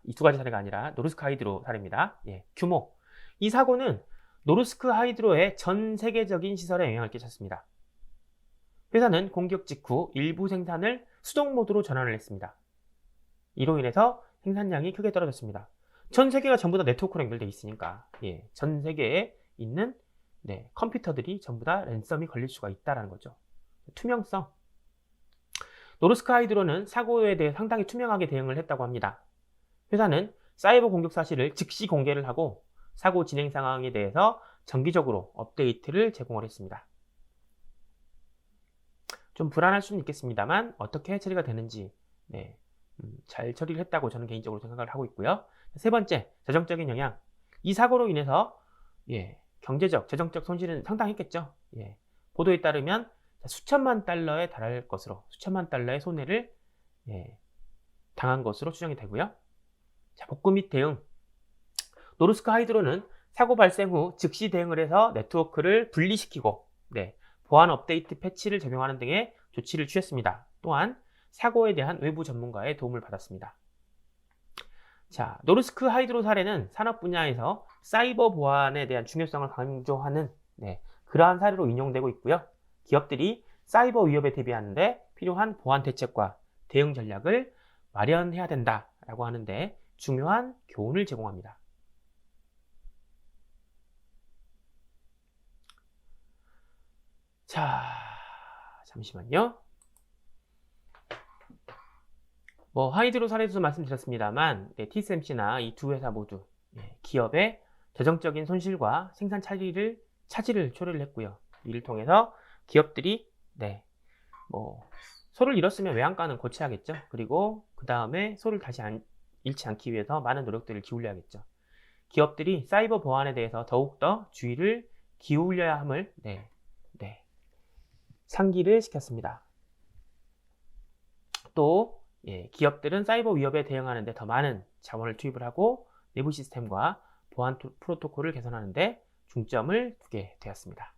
이 두 가지 사례가 아니라 노르스크 하이드로 사례입니다. 규모. 이 사고는 노르스크 하이드로의 전 세계적인 시설에 영향을 끼쳤습니다. 회사는 공격 직후 일부 생산을 수동 모드로 전환을 했습니다. 이로 인해서 생산량이 크게 떨어졌습니다. 전 세계가 전부 다 네트워크로 연결되어 있으니까 전 세계에 있는 컴퓨터들이 전부 다 랜섬이 걸릴 수가 있다는 거죠. 투명성. 노르스크 하이드로는 사고에 대해 상당히 투명하게 대응을 했다고 합니다. 회사는 사이버 공격 사실을 즉시 공개를 하고 사고 진행 상황에 대해서 정기적으로 업데이트를 제공을 했습니다. 좀 불안할 수는 있겠습니다만 어떻게 처리가 되는지 잘 처리를 했다고 저는 개인적으로 생각을 하고 있고요. 세 번째, 재정적인 영향. 이 사고로 인해서 경제적, 재정적 손실은 상당했겠죠. 보도에 따르면 수천만 달러에 달할 것으로, 수천만 달러의 손해를 당한 것으로 추정이 되고요. 자, 복구 및 대응. 노르스크 하이드로는 사고 발생 후 즉시 대응을 해서 네트워크를 분리시키고 보안 업데이트 패치를 적용하는 등의 조치를 취했습니다. 또한 사고에 대한 외부 전문가의 도움을 받았습니다. 자, 노르스크 하이드로 사례는 산업 분야에서 사이버 보안에 대한 중요성을 강조하는 그러한 사례로 인용되고 있고요. 기업들이 사이버 위협에 대비하는데 필요한 보안 대책과 대응 전략을 마련해야 된다라고 하는데 중요한 교훈을 제공합니다. 자, 잠시만요. 하이드로 사례도 말씀드렸습니다만 TSMC나 이 두 회사 모두 기업의 재정적인 손실과 생산 차질을 초래를 했고요. 이를 통해서 기업들이 소를 잃었으면 외양간은 고쳐야겠죠. 그리고 그 다음에 소를 다시 잃지 않기 위해서 많은 노력들을 기울여야겠죠. 기업들이 사이버 보안에 대해서 더욱더 주의를 기울여야 함을 상기를 시켰습니다. 또 기업들은 사이버 위협에 대응하는 데 더 많은 자원을 투입을 하고 내부 시스템과 보안 프로토콜을 개선하는 데 중점을 두게 되었습니다.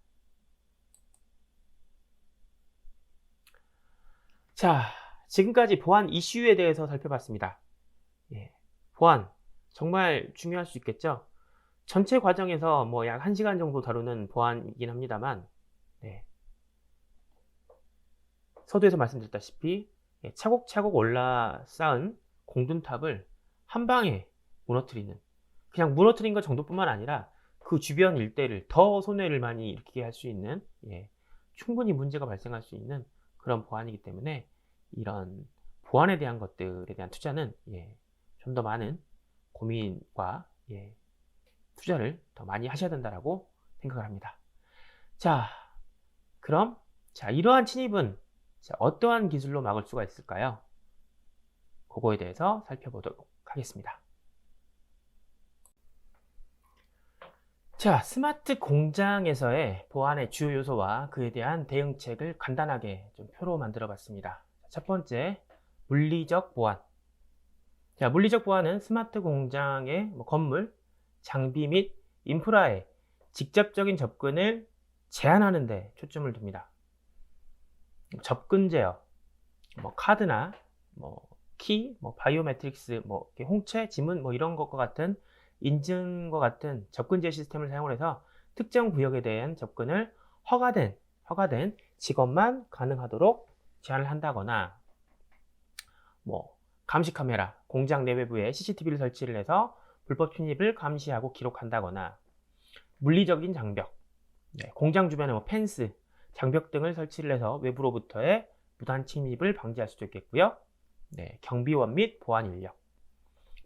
자, 지금까지 보안 이슈에 대해서 살펴봤습니다. 보안 정말 중요할 수 있겠죠. 전체 과정에서 약 1시간 정도 다루는 보안이긴 합니다만 서두에서 말씀드렸다시피 차곡차곡 올라쌓은 공든탑을 한 방에 무너뜨리는, 그냥 무너뜨린 것 정도뿐만 아니라 그 주변 일대를 더 손해를 많이 일으키게 할 수 있는 충분히 문제가 발생할 수 있는 그런 보안이기 때문에 이런 보안에 대한 것들에 대한 투자는 좀 더 많은 고민과 투자를 더 많이 하셔야 된다라고 생각을 합니다. 자, 그럼 이러한 침입은 어떠한 기술로 막을 수가 있을까요? 그거에 대해서 살펴보도록 하겠습니다. 자, 스마트 공장에서의 보안의 주요 요소와 그에 대한 대응책을 간단하게 좀 표로 만들어 봤습니다. 첫 번째, 물리적 보안. 자, 물리적 보안은 스마트 공장의 건물, 장비 및 인프라에 직접적인 접근을 제한하는 데 초점을 둡니다. 접근 제어, 카드나 키, 바이오메트릭스, 홍채, 지문 이런 것과 같은 인증과 같은 접근 제어 시스템을 사용을 해서 특정 구역에 대한 접근을 허가된 직업만 가능하도록 제한을 한다거나 감시 카메라, 공장 내외부에 CCTV를 설치를 해서 불법 침입을 감시하고 기록한다거나 물리적인 장벽, 공장 주변에 펜스, 장벽 등을 설치를 해서 외부로부터의 무단 침입을 방지할 수도 있겠고요. 경비원 및 보안 인력,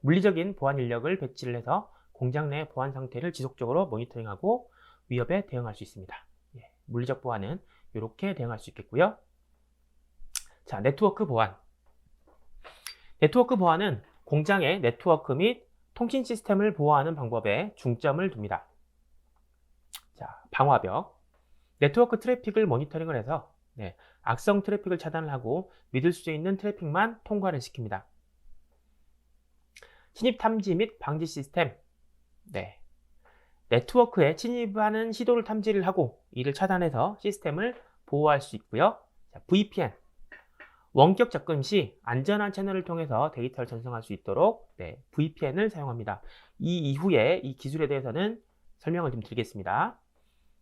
물리적인 보안 인력을 배치를 해서 공장 내 보안 상태를 지속적으로 모니터링하고 위협에 대응할 수 있습니다. 물리적 보안은 이렇게 대응할 수 있겠고요. 자, 네트워크 보안. 네트워크 보안은 공장의 네트워크 및 통신 시스템을 보호하는 방법에 중점을 둡니다. 자, 방화벽. 네트워크 트래픽을 모니터링을 해서 악성 트래픽을 차단을 하고 믿을 수 있는 트래픽만 통과를 시킵니다. 침입 탐지 및 방지 시스템. 네트워크에 침입하는 시도를 탐지를 하고 이를 차단해서 시스템을 보호할 수 있고요. 자, VPN. 원격 접근 시 안전한 채널을 통해서 데이터를 전송할 수 있도록 VPN을 사용합니다. 이 이후에 이 기술에 대해서는 설명을 좀 드리겠습니다.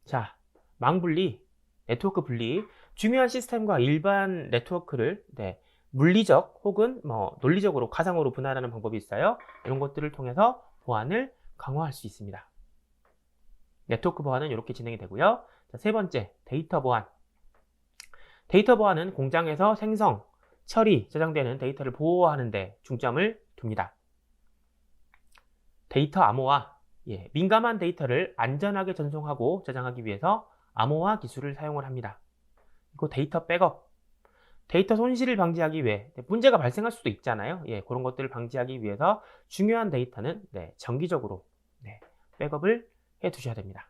자, 망분리, 네트워크 분리. 중요한 시스템과 일반 네트워크를 물리적 혹은 논리적으로 가상으로 분할하는 방법이 있어요. 이런 것들을 통해서 보안을 강화할 수 있습니다. 네트워크 보안은 이렇게 진행이 되고요. 자, 세 번째, 데이터 보안. 데이터 보안은 공장에서 생성, 처리, 저장되는 데이터를 보호하는 데 중점을 둡니다. 데이터 암호화, 민감한 데이터를 안전하게 전송하고 저장하기 위해서 암호화 기술을 사용을 합니다. 그리고 데이터 백업, 데이터 손실을 방지하기 위해 문제가 발생할 수도 있잖아요. 그런 것들을 방지하기 위해서 중요한 데이터는 정기적으로 백업을 해 두셔야 됩니다.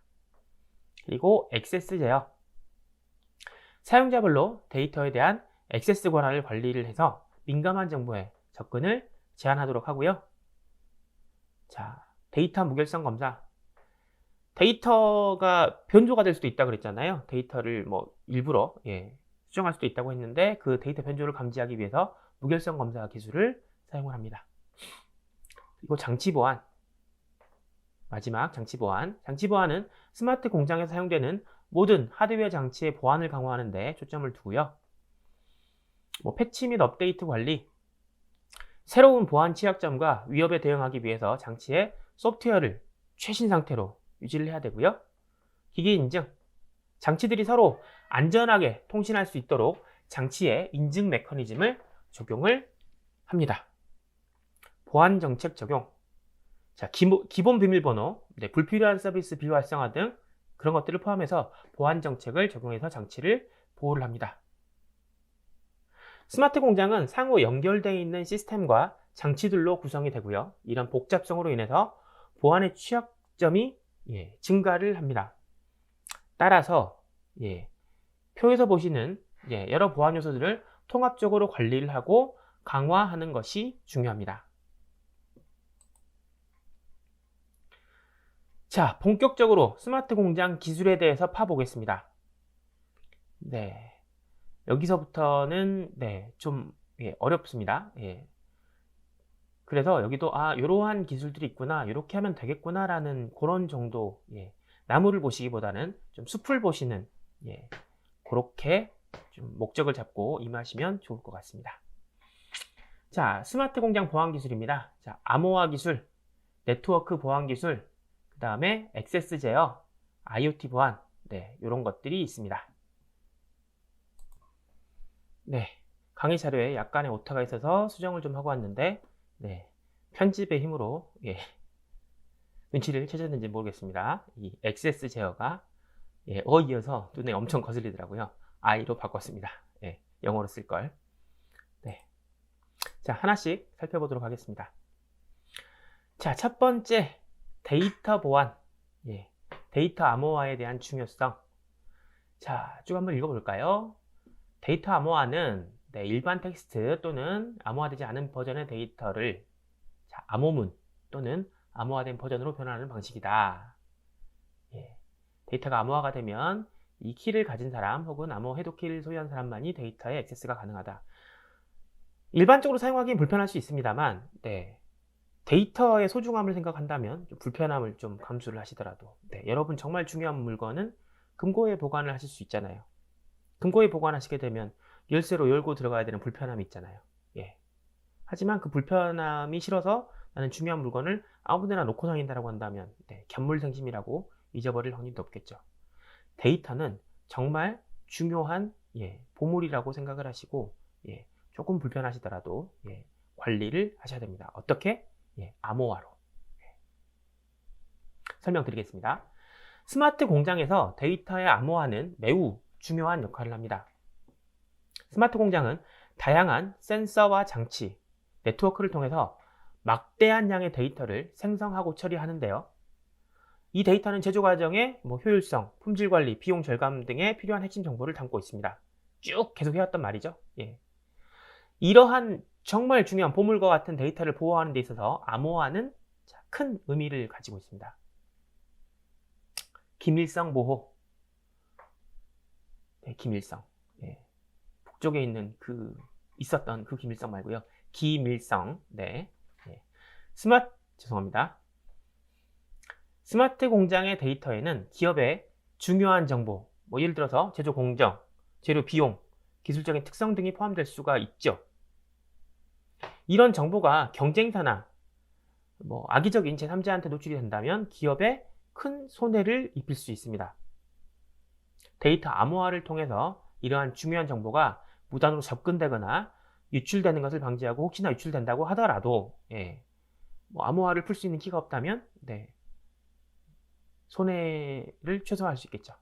그리고 액세스 제어, 사용자별로 데이터에 대한 액세스 권한을 관리를 해서 민감한 정보에 접근을 제한하도록 하고요. 자, 데이터 무결성 검사. 데이터가 변조가 될 수도 있다 그랬잖아요. 데이터를 일부러 수정할 수도 있다고 했는데 그 데이터 변조를 감지하기 위해서 무결성 검사 기술을 사용을 합니다. 그리고 장치 보안. 마지막 장치 보안. 장치 보안은 스마트 공장에서 사용되는 모든 하드웨어 장치의 보안을 강화하는 데 초점을 두고요. 패치 및 업데이트 관리, 새로운 보안 취약점과 위협에 대응하기 위해서 장치의 소프트웨어를 최신 상태로 유지를 해야 되고요. 기기 인증, 장치들이 서로 안전하게 통신할 수 있도록 장치의 인증 메커니즘을 적용을 합니다. 보안 정책 적용, 자, 기본 비밀번호, 불필요한 서비스 비활성화 등 그런 것들을 포함해서 보안 정책을 적용해서 장치를 보호를 합니다. 스마트 공장은 상호 연결되어 있는 시스템과 장치들로 구성이 되고요. 이런 복잡성으로 인해서 보안의 취약점이 증가를 합니다. 따라서 표에서 보시는 여러 보안 요소들을 통합적으로 관리를 하고 강화하는 것이 중요합니다. 자, 본격적으로 스마트 공장 기술에 대해서 파보겠습니다. 여기서부터는 좀 어렵습니다. 그래서 여기도 이러한 기술들이 있구나, 이렇게 하면 되겠구나 라는 그런 정도, 나무를 보시기보다는 좀 숲을 보시는 그렇게 좀 목적을 잡고 임하시면 좋을 것 같습니다. 자, 스마트 공장 보안 기술입니다. 자, 암호화 기술, 네트워크 보안 기술, 그 다음에 액세스 제어, IoT 보안, 이런 것들이 있습니다. 강의 자료에 약간의 오타가 있어서 수정을 좀 하고 왔는데 편집의 힘으로 눈치를 채셨는지 모르겠습니다. 이 액세스 제어가 이어서 눈에 엄청 거슬리더라고요. I로 바꿨습니다. 영어로 쓸걸. 자, 하나씩 살펴보도록 하겠습니다. 자, 첫 번째, 데이터 보안, 데이터 암호화에 대한 중요성. 자, 쭉 한번 읽어볼까요? 데이터 암호화는 일반 텍스트 또는 암호화되지 않은 버전의 데이터를 암호문 또는 암호화된 버전으로 변환하는 방식이다. 데이터가 암호화가 되면 이 키를 가진 사람 혹은 암호 해독 키를 소유한 사람만이 데이터에 액세스가 가능하다. 일반적으로 사용하기는 불편할 수 있습니다만 데이터의 소중함을 생각한다면 좀 불편함을 좀 감수를 하시더라도 여러분 정말 중요한 물건은 금고에 보관을 하실 수 있잖아요. 금고에 보관하시게 되면 열쇠로 열고 들어가야 되는 불편함이 있잖아요. 하지만 그 불편함이 싫어서 나는 중요한 물건을 아무데나 놓고 다닌다고 한다면 견물생심이라고 잊어버릴 확률도 없겠죠. 데이터는 정말 중요한 보물이라고 생각을 하시고 조금 불편하시더라도 관리를 하셔야 됩니다. 어떻게? 암호화로. 설명드리겠습니다. 스마트 공장에서 데이터의 암호화는 매우 중요한 역할을 합니다. 스마트 공장은 다양한 센서와 장치, 네트워크를 통해서 막대한 양의 데이터를 생성하고 처리하는데요. 이 데이터는 제조 과정의 효율성, 품질 관리, 비용 절감 등에 필요한 핵심 정보를 담고 있습니다. 쭉 계속 해왔던 말이죠. 이러한 정말 중요한 보물과 같은 데이터를 보호하는 데 있어서 암호화는 큰 의미를 가지고 있습니다. 기밀성 보호. 기밀성. 북쪽에 있는 있었던 그 기밀성 말고요. 기밀성. 죄송합니다. 스마트 공장의 데이터에는 기업의 중요한 정보, 예를 들어서 제조 공정, 재료 비용, 기술적인 특성 등이 포함될 수가 있죠. 이런 정보가 경쟁사나 뭐 악의적인 제3자한테 노출이 된다면 기업에 큰 손해를 입힐 수 있습니다. 데이터 암호화를 통해서 이러한 중요한 정보가 무단으로 접근되거나 유출되는 것을 방지하고 혹시나 유출된다고 하더라도 뭐 암호화를 풀 수 있는 키가 없다면 손해를 최소화할 수 있겠죠.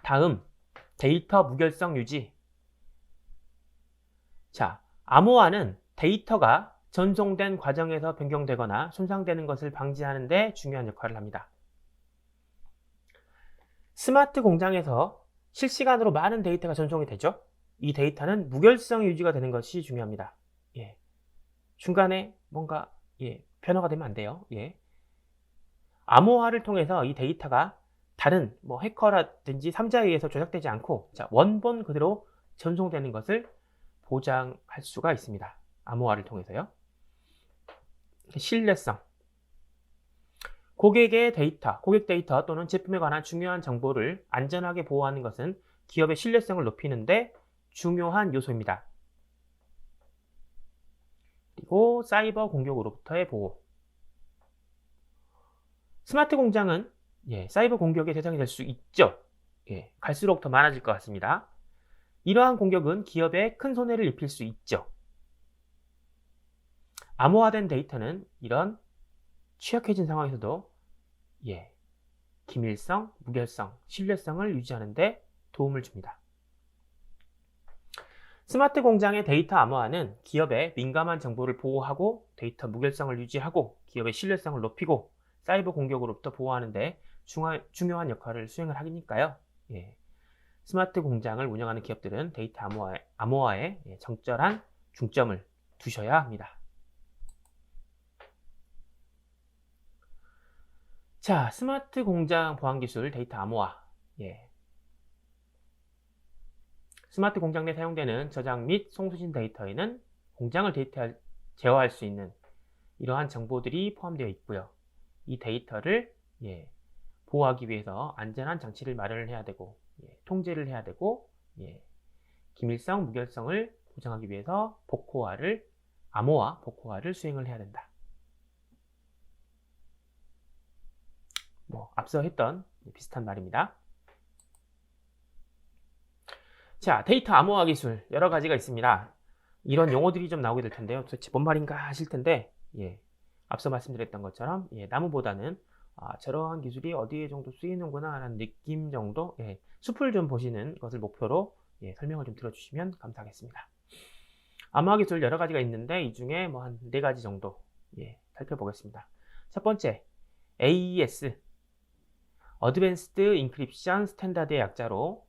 다음, 데이터 무결성 유지. 자, 암호화는 데이터가 전송된 과정에서 변경되거나 손상되는 것을 방지하는 데 중요한 역할을 합니다. 스마트 공장에서 실시간으로 많은 데이터가 전송이 되죠. 이 데이터는 무결성 유지가 되는 것이 중요합니다. 중간에 뭔가 변화가 되면 안 돼요. 암호화를 통해서 이 데이터가 다른 뭐 해커라든지 3자에 의해서 조작되지 않고 원본 그대로 전송되는 것을 보장할 수가 있습니다. 암호화를 통해서요. 신뢰성. 고객 데이터 또는 제품에 관한 중요한 정보를 안전하게 보호하는 것은 기업의 신뢰성을 높이는 데 중요한 요소입니다. 그리고 사이버 공격으로부터의 보호. 스마트 공장은 사이버 공격의 대상이 될 수 있죠. 갈수록 더 많아질 것 같습니다. 이러한 공격은 기업에 큰 손해를 입힐 수 있죠. 암호화된 데이터는 이런 취약해진 상황에서도 기밀성, 무결성, 신뢰성을 유지하는 데 도움을 줍니다. 스마트 공장의 데이터 암호화는 기업의 민감한 정보를 보호하고 데이터 무결성을 유지하고 기업의 신뢰성을 높이고 사이버 공격으로부터 보호하는 데 중요한 역할을 수행을 하니까요. 스마트 공장을 운영하는 기업들은 데이터 암호화에 적절한 중점을 두셔야 합니다. 자, 스마트 공장 보안 기술 데이터 암호화. 스마트 공장 내 사용되는 저장 및 송수신 데이터에는 공장을 제어할 수 있는 이러한 정보들이 포함되어 있고요. 이 데이터를 보호하기 위해서 안전한 장치를 마련을 해야 되고 통제를 해야 되고 기밀성, 무결성을 보장하기 위해서 암호화, 복호화를 수행을 해야 된다. 앞서 했던 비슷한 말입니다. 자, 데이터 암호화 기술 여러 가지가 있습니다. 이런 용어들이 좀 나오게 될 텐데요. 도대체 뭔 말인가 하실 텐데 앞서 말씀드렸던 것처럼 나무보다는 저러한 기술이 어디에 정도 쓰이는구나 라는 느낌 정도 숲을 좀 보시는 것을 목표로 설명을 좀 들어주시면 감사하겠습니다. 암호화 기술 여러 가지가 있는데 이 중에 뭐 한 4가지 정도 살펴보겠습니다. 첫 번째, AES Advanced Encryption Standard의 약자로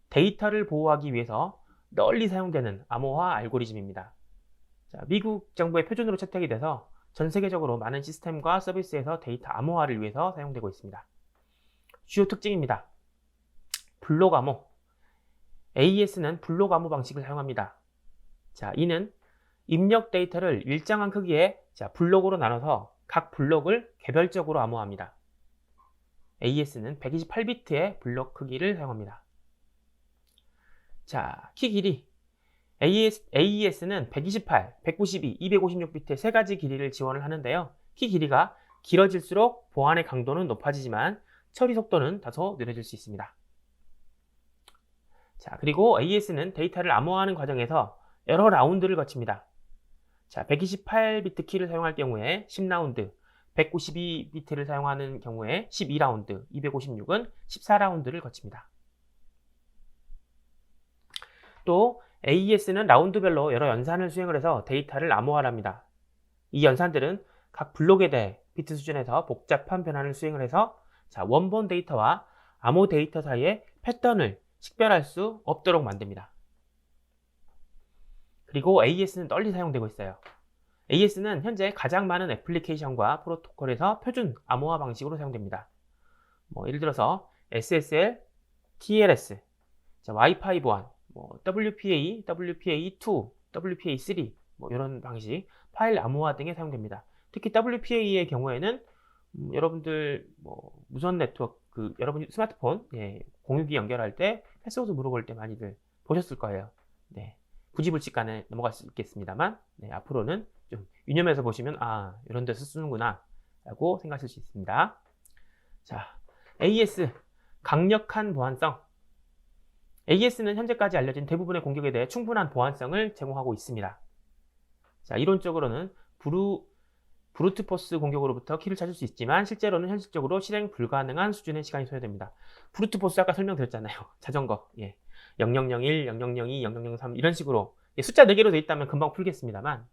데이터를 보호하기 위해서 널리 사용되는 암호화 알고리즘입니다. 미국 정부의 표준으로 채택이 돼서 전 세계적으로 많은 시스템과 서비스에서 데이터 암호화를 위해서 사용되고 있습니다. 주요 특징입니다. 블록 암호. AES는 블록 암호 방식을 사용합니다. 이는 입력 데이터를 일정한 크기의 블록으로 나눠서 각 블록을 개별적으로 암호화합니다. AES는 128비트의 블록 크기를 사용합니다. 키 길이. AES는 128, 192, 256비트의 3가지 길이를 지원을 하는데요. 키 길이가 길어질수록 보안의 강도는 높아지지만 처리 속도는 다소 느려질 수 있습니다. 그리고 AES는 데이터를 암호화하는 과정에서 여러 라운드를 거칩니다. 128비트 키를 사용할 경우에 10라운드, 192비트를 사용하는 경우에 12라운드, 256은 14라운드를 거칩니다. 또 AES는 라운드별로 여러 연산을 수행을 해서 데이터를 암호화를 합니다. 이 연산들은 각 블록에 대해 비트 수준에서 복잡한 변환을 수행을 해서 원본 데이터와 암호 데이터 사이의 패턴을 식별할 수 없도록 만듭니다. 그리고 AES는 널리 사용되고 있어요. AES는 현재 가장 많은 애플리케이션과 프로토콜에서 표준 암호화 방식으로 사용됩니다. 예를 들어서 SSL, TLS, 와이파이 보안, WPA, WPA2, WPA3 이런 방식, 파일 암호화 등에 사용됩니다. 특히 WPA의 경우에는 여러분들 무선 네트워크, 여러분 스마트폰 공유기 연결할 때 패스워드 물어볼 때 많이들 보셨을 거예요. 부지불식간에 넘어갈 수 있겠습니다만 네, 앞으로는 좀 유념해서 보시면 이런 데서 쓰는구나 라고 생각하실 수 있습니다. 자, AES 강력한 보안성. AES는 현재까지 알려진 대부분의 공격에 대해 충분한 보안성을 제공하고 있습니다. 자, 이론적으로는 브루트포스 공격으로부터 키를 찾을 수 있지만 실제로는 현실적으로 실행 불가능한 수준의 시간이 소요됩니다. 브루트포스 아까 설명드렸잖아요. 자전거 0001, 0002, 0003 이런 식으로 숫자 4개로 되어 있다면 금방 풀겠습니다만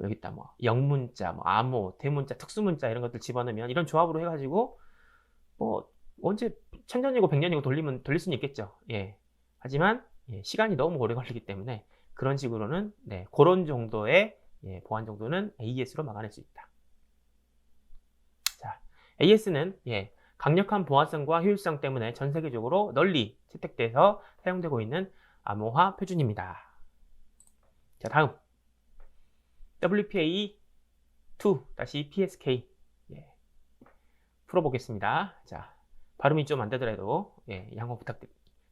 여기다 뭐 영문자, 뭐 암호, 대문자, 특수문자 이런 것들 집어넣으면 이런 조합으로 해가지고 뭐 언제 1000년이고 100년이고 돌릴 수는 있겠죠. 하지만 시간이 너무 오래 걸리기 때문에 그런 식으로는 그런 정도의 보안 정도는 AES로 막아낼 수 있다. 자, AES는 강력한 보안성과 효율성 때문에 전 세계적으로 널리 채택돼서 사용되고 있는 암호화 표준입니다. 자, 다음 WPA2-PSK 풀어보겠습니다. 자, 발음이 좀 안 되더라도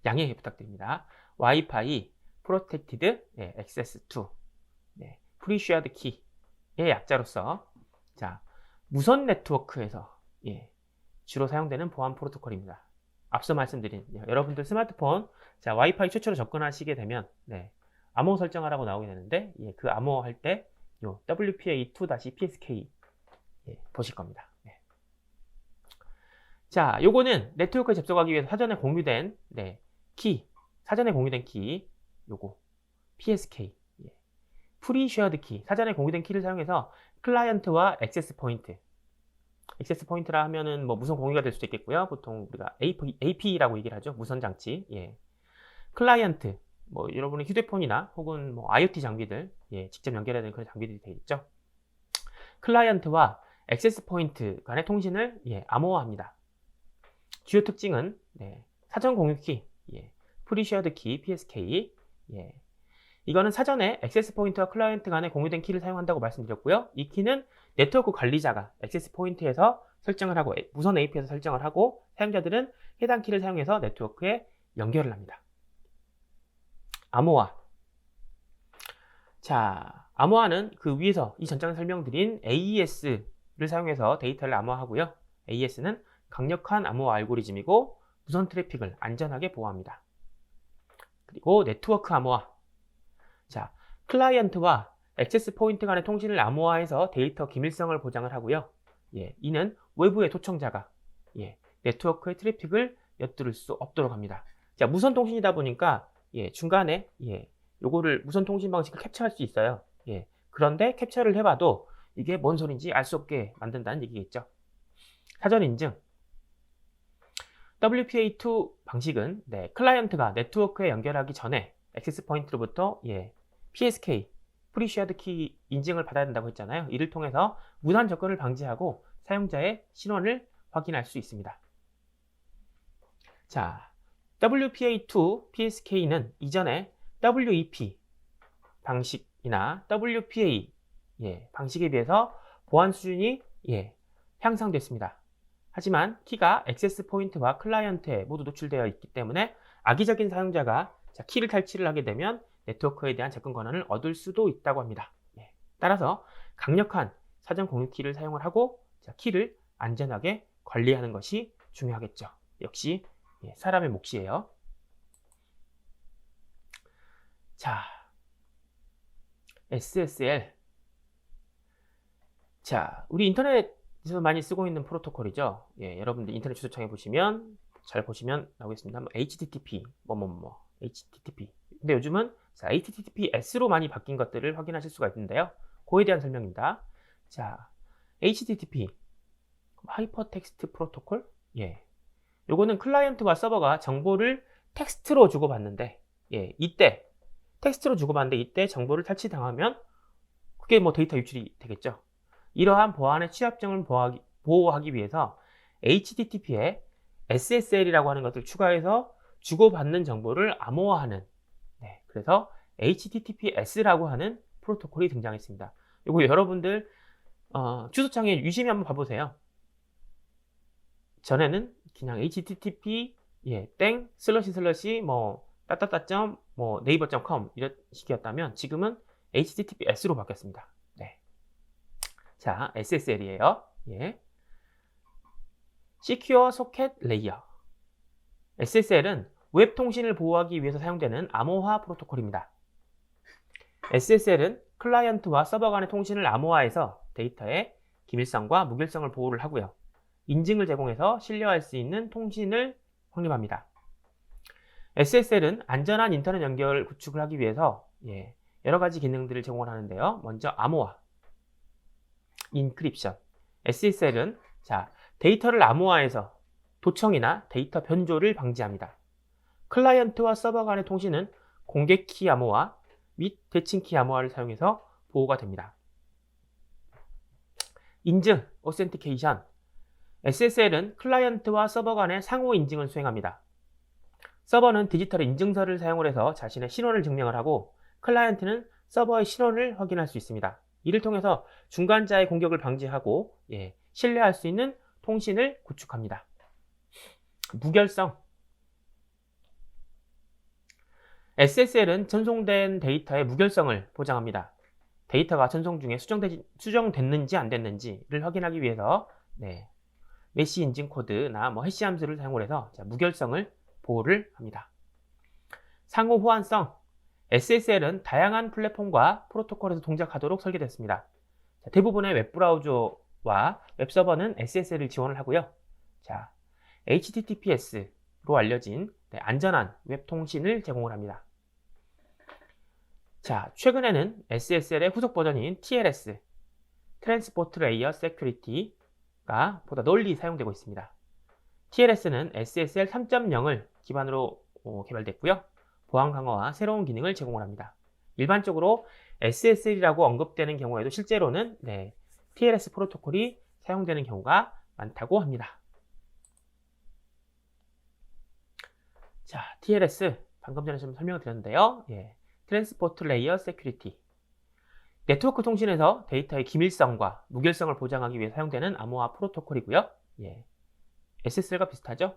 양해 부탁드립니다. 와이파이 프로텍티드 액세스 2 프리쉐어드 키의 약자로서 무선 네트워크에서 주로 사용되는 보안 프로토콜입니다. 앞서 말씀드린 여러분들 스마트폰 와이파이 최초로 접근하시게 되면 암호 설정하라고 나오게 되는데 그 암호 할 때 WPA2-PSK 보실 겁니다. 자, 요거는 네트워크에 접속하기 위해서 사전에 공유된 키, 요거 PSK 프리쉐어드 키, 사전에 공유된 키를 사용해서 클라이언트와 액세스 포인트라 하면은 뭐 무선 공유가 될 수도 있겠고요. 보통 우리가 AP라고 얘기를 하죠. 무선 장치. 클라이언트, 뭐 여러분의 휴대폰이나 혹은 뭐 IoT 장비들, 직접 연결해야 되는 그런 장비들이 되겠죠. 클라이언트와 액세스 포인트 간의 통신을 암호화합니다. 주요 특징은 사전 공유 키, 프리쉐어드 키, PSK. 이거는 사전에 액세스 포인트와 클라이언트 간에 공유된 키를 사용한다고 말씀드렸고요. 이 키는 네트워크 관리자가 액세스 포인트에서 설정을 하고 무선 AP에서 설정을 하고 사용자들은 해당 키를 사용해서 네트워크에 연결을 합니다. 암호화. 자, 암호화는 그 위에서 이 전장에 설명드린 AES를 사용해서 데이터를 암호화하고요. AES는 강력한 암호화 알고리즘이고 무선 트래픽을 안전하게 보호합니다. 그리고 네트워크 암호화. 자, 클라이언트와 액세스 포인트 간의 통신을 암호화해서 데이터 기밀성을 보장을 하고요. 이는 외부의 도청자가 네트워크의 트래픽을 엿들을 수 없도록 합니다. 자, 무선 통신이다 보니까 중간에 요거를 무선 통신 방식을 캡처할 수 있어요. 그런데 캡처를 해봐도 이게 뭔 소린지 알 수 없게 만든다는 얘기겠죠. 사전 인증. WPA2 방식은 클라이언트가 네트워크에 연결하기 전에 액세스 포인트로부터 PSK, 프리쉐어드 키 인증을 받아야 된다고 했잖아요. 이를 통해서 무단 접근을 방지하고 사용자의 신원을 확인할 수 있습니다. 자, WPA2 PSK는 이전에 WEP 방식이나 WPA 방식에 비해서 보안 수준이 향상됐습니다. 하지만 키가 액세스 포인트와 클라이언트에 모두 노출되어 있기 때문에 악의적인 사용자가 키를 탈취를 하게 되면 네트워크에 대한 접근 권한을 얻을 수도 있다고 합니다. 따라서 강력한 사전 공유 키를 사용을 하고 키를 안전하게 관리하는 것이 중요하겠죠. 역시 사람의 몫이에요. 자, SSL. 자, 우리 인터넷에서 많이 쓰고 있는 프로토콜이죠. 여러분들 인터넷 주소창에 보시면 잘 보시면 나오겠습니다. HTTP HTTP. 근데 요즘은 HTTPS로 많이 바뀐 것들을 확인하실 수가 있는데요. 그에 대한 설명입니다. 자, HTTP 하이퍼텍스트 프로토콜. 요거는 클라이언트와 서버가 정보를 텍스트로 주고받는데 이때 텍스트로 주고받는데 이때 정보를 탈취당하면 그게 뭐 데이터 유출이 되겠죠. 이러한 보안의 취약점을 보호하기 위해서 HTTP에 SSL이라고 하는 것을 추가해서 주고받는 정보를 암호화하는 그래서 HTTPS라고 하는 프로토콜이 등장했습니다. 이거 여러분들 주소창에 유심히 한번 봐보세요. 전에는 그냥 HTTP 땡 / 뭐 따따따 뭐 네이버.com 이런 식이었다면 지금은 HTTPS로 바뀌었습니다. 네. 자, SSL이에요. 예. Secure Socket Layer. SSL은 웹 통신을 보호하기 위해서 사용되는 암호화 프로토콜입니다. SSL은 클라이언트와 서버 간의 통신을 암호화해서 데이터의 기밀성과 무결성을 보호를 하고요. 인증을 제공해서 신뢰할 수 있는 통신을 확립합니다. SSL은 안전한 인터넷 연결 구축을 하기 위해서 여러 가지 기능들을 제공을 하는데요. 먼저 암호화, 인크립션. SSL은 데이터를 암호화해서 도청이나 데이터 변조를 방지합니다. 클라이언트와 서버 간의 통신은 공개키 암호화 및 대칭키 암호화를 사용해서 보호가 됩니다. 인증, Authentication. SSL은 클라이언트와 서버 간의 상호 인증을 수행합니다. 서버는 디지털 인증서를 사용을 해서 자신의 신원을 증명을 하고 클라이언트는 서버의 신원을 확인할 수 있습니다. 이를 통해서 중간자의 공격을 방지하고 신뢰할 수 있는 통신을 구축합니다. 무결성. SSL은 전송된 데이터의 무결성을 보장합니다. 데이터가 전송 중에 수정됐는지 안 됐는지를 확인하기 위해서 메시 인증 코드나 해시 함수를 사용을 해서 무결성을 보호를 합니다. 상호 호환성. SSL은 다양한 플랫폼과 프로토콜에서 동작하도록 설계됐습니다. 대부분의 웹브라우저와 웹서버는 SSL을 지원을 하고요. HTTPS로 알려진 안전한 웹 통신을 제공을 합니다. 최근에는 SSL의 후속 버전인 TLS, Transport Layer Security가 보다 널리 사용되고 있습니다. TLS는 SSL 3.0을 기반으로 개발됐고요. 보안 강화와 새로운 기능을 제공을 합니다. 일반적으로 SSL이라고 언급되는 경우에도 실제로는 TLS 프로토콜이 사용되는 경우가 많다고 합니다. TLS 방금 전에 좀 설명을 드렸는데요. Transport Layer Security. 네트워크 통신에서 데이터의 기밀성과 무결성을 보장하기 위해 사용되는 암호화 프로토콜이고요. SSL과 비슷하죠?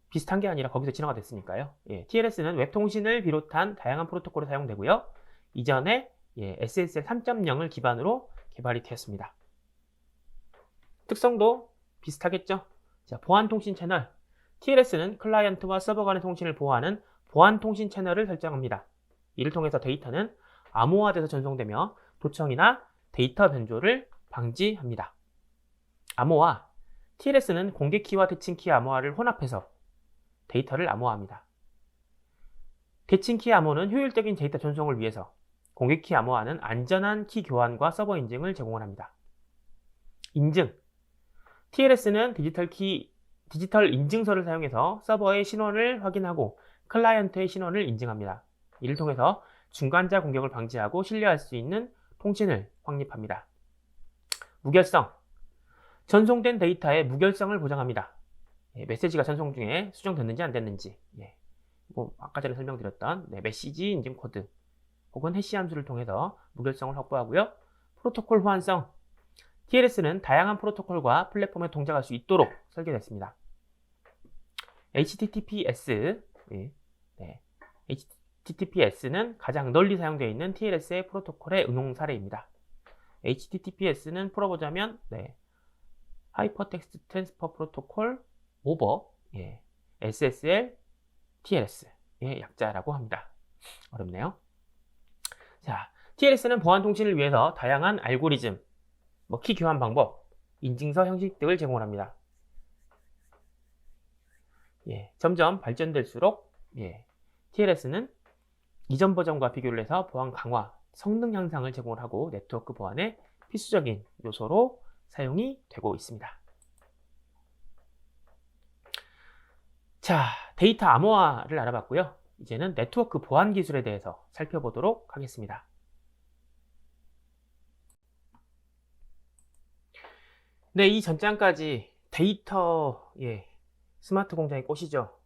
비슷한 게 아니라 거기서 진화가 됐으니까요. TLS는 웹통신을 비롯한 다양한 프로토콜에 사용되고요. 이전에 SSL 3.0을 기반으로 개발이 되었습니다. 특성도 비슷하겠죠? 보안 통신 채널. TLS는 클라이언트와 서버 간의 통신을 보호하는 보안 통신 채널을 설정합니다. 이를 통해서 데이터는 암호화돼서 전송되며 도청이나 데이터 변조를 방지합니다. 암호화. TLS는 공개키와 대칭키 암호화를 혼합해서 데이터를 암호화합니다. 대칭키 암호는 효율적인 데이터 전송을 위해서, 공개키 암호화는 안전한 키 교환과 서버 인증을 제공을 합니다. 인증. TLS는 디지털 인증서를 사용해서 서버의 신원을 확인하고 클라이언트의 신원을 인증합니다. 이를 통해서 중간자 공격을 방지하고 신뢰할 수 있는 통신을 확립합니다. 무결성. 전송된 데이터의 무결성을 보장합니다. 메시지가 전송 중에 수정됐는지 안 됐는지, 아까 전에 설명드렸던 메시지 인증 코드 혹은 해시 함수를 통해서 무결성을 확보하고요. 프로토콜 호환성. TLS는 다양한 프로토콜과 플랫폼에 동작할 수 있도록 설계됐습니다. HTTPS는 가장 널리 사용되어 있는 TLS의 프로토콜의 응용 사례입니다. HTTPS는 풀어보자면 Hypertext Transfer Protocol over SSL TLS의 약자라고 합니다. 어렵네요. TLS는 보안 통신을 위해서 다양한 알고리즘, 키 교환 방법, 인증서 형식 등을 제공을 합니다. 점점 발전될수록 TLS는 이전 버전과 비교를 해서 보안 강화, 성능 향상을 제공을 하고 네트워크 보안의 필수적인 요소로 사용이 되고 있습니다. 데이터 암호화를 알아봤고요. 이제는 네트워크 보안 기술에 대해서 살펴보도록 하겠습니다. 이 전장까지 데이터, 스마트 공장의 꽃이죠.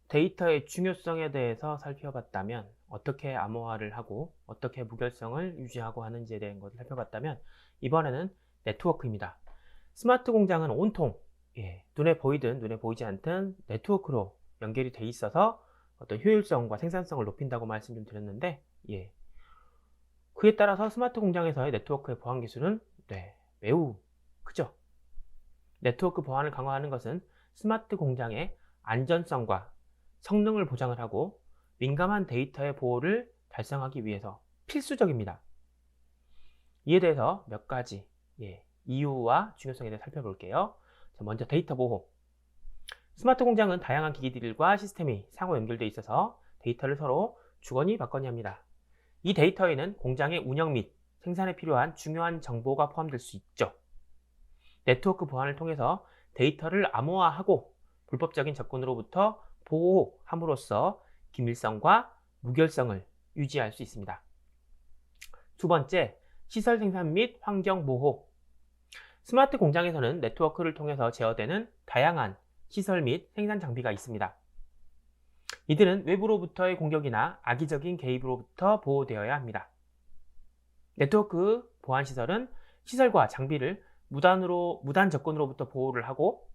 데이터의 중요성에 대해서 살펴봤다면, 어떻게 암호화를 하고 어떻게 무결성을 유지하고 하는지에 대한 것을 살펴봤다면, 이번에는 네트워크입니다. 스마트 공장은 온통 눈에 보이든 눈에 보이지 않든 네트워크로 연결이 돼 있어서 어떤 효율성과 생산성을 높인다고 말씀 좀 드렸는데, 그에 따라서 스마트 공장에서의 네트워크의 보안 기술은 매우 크죠. 네트워크 보안을 강화하는 것은 스마트 공장의 안전성과 성능을 보장을 하고 민감한 데이터의 보호를 달성하기 위해서 필수적입니다. 이에 대해서 몇 가지 이유와 중요성에 대해 살펴볼게요. 자, 먼저 데이터 보호. 스마트 공장은 다양한 기기들과 시스템이 상호 연결되어 있어서 데이터를 서로 주거니 받거니 합니다. 이 데이터에는 공장의 운영 및 생산에 필요한 중요한 정보가 포함될 수 있죠. 네트워크 보안을 통해서 데이터를 암호화하고 불법적인 접근으로부터 보호함으로써 기밀성과 무결성을 유지할 수 있습니다. 두 번째, 시설 생산 및 환경 보호. 스마트 공장에서는 네트워크를 통해서 제어되는 다양한 시설 및 생산 장비가 있습니다. 이들은 외부로부터의 공격이나 악의적인 개입으로부터 보호되어야 합니다. 네트워크 보안 시설은 시설과 장비를 무단 접근으로부터 보호를 하고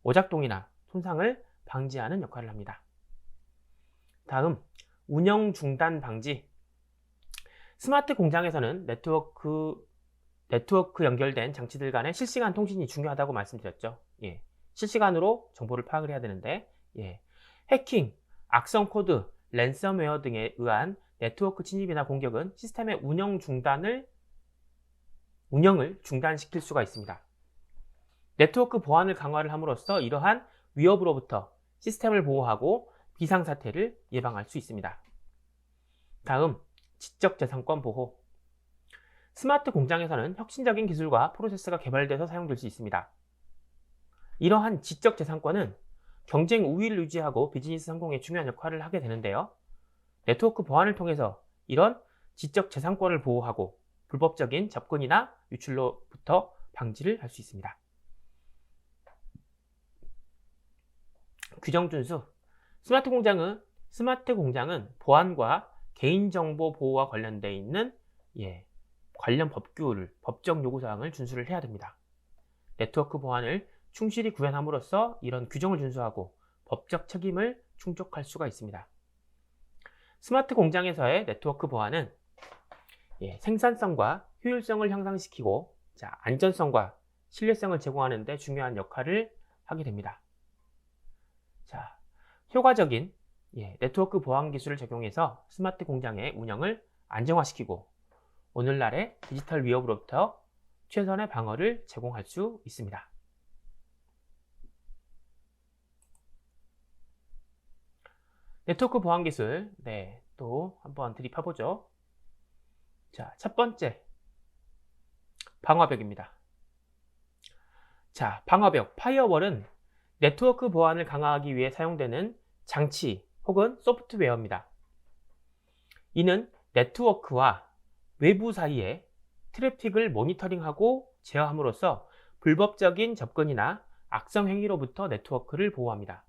오작동이나 손상을 방지하는 역할을 합니다. 다음, 운영 중단 방지. 스마트 공장에서는 네트워크 연결된 장치들 간의 실시간 통신이 중요하다고 말씀드렸죠. 실시간으로 정보를 파악을 해야 되는데, 해킹, 악성 코드, 랜섬웨어 등에 의한 네트워크 침입이나 공격은 시스템의 운영을 중단시킬 수가 있습니다. 네트워크 보안을 강화를 함으로써 이러한 위협으로부터 시스템을 보호하고 비상사태를 예방할 수 있습니다. 다음, 지적재산권 보호. 스마트 공장에서는 혁신적인 기술과 프로세스가 개발돼서 사용될 수 있습니다. 이러한 지적재산권은 경쟁 우위를 유지하고 비즈니스 성공에 중요한 역할을 하게 되는데요. 네트워크 보안을 통해서 이런 지적재산권을 보호하고 불법적인 접근이나 유출로부터 방지를 할 수 있습니다. 규정 준수. 스마트 공장은 보안과 개인정보 보호와 관련되어 있는 관련 법적 요구사항을 준수를 해야 됩니다. 네트워크 보안을 충실히 구현함으로써 이런 규정을 준수하고 법적 책임을 충족할 수가 있습니다. 스마트 공장에서의 네트워크 보안은 생산성과 효율성을 향상시키고 안전성과 신뢰성을 제공하는 데 중요한 역할을 하게 됩니다. 효과적인 네트워크 보안 기술을 적용해서 스마트 공장의 운영을 안정화시키고 오늘날의 디지털 위협으로부터 최선의 방어를 제공할 수 있습니다. 네트워크 보안 기술, 또 한번 들이펴보죠. 자, 첫 번째, 방화벽입니다. 자, 방화벽, 파이어월은 네트워크 보안을 강화하기 위해 사용되는 장치 혹은 소프트웨어입니다. 이는 네트워크와 외부 사이에 트래픽을 모니터링하고 제어함으로써 불법적인 접근이나 악성 행위로부터 네트워크를 보호합니다.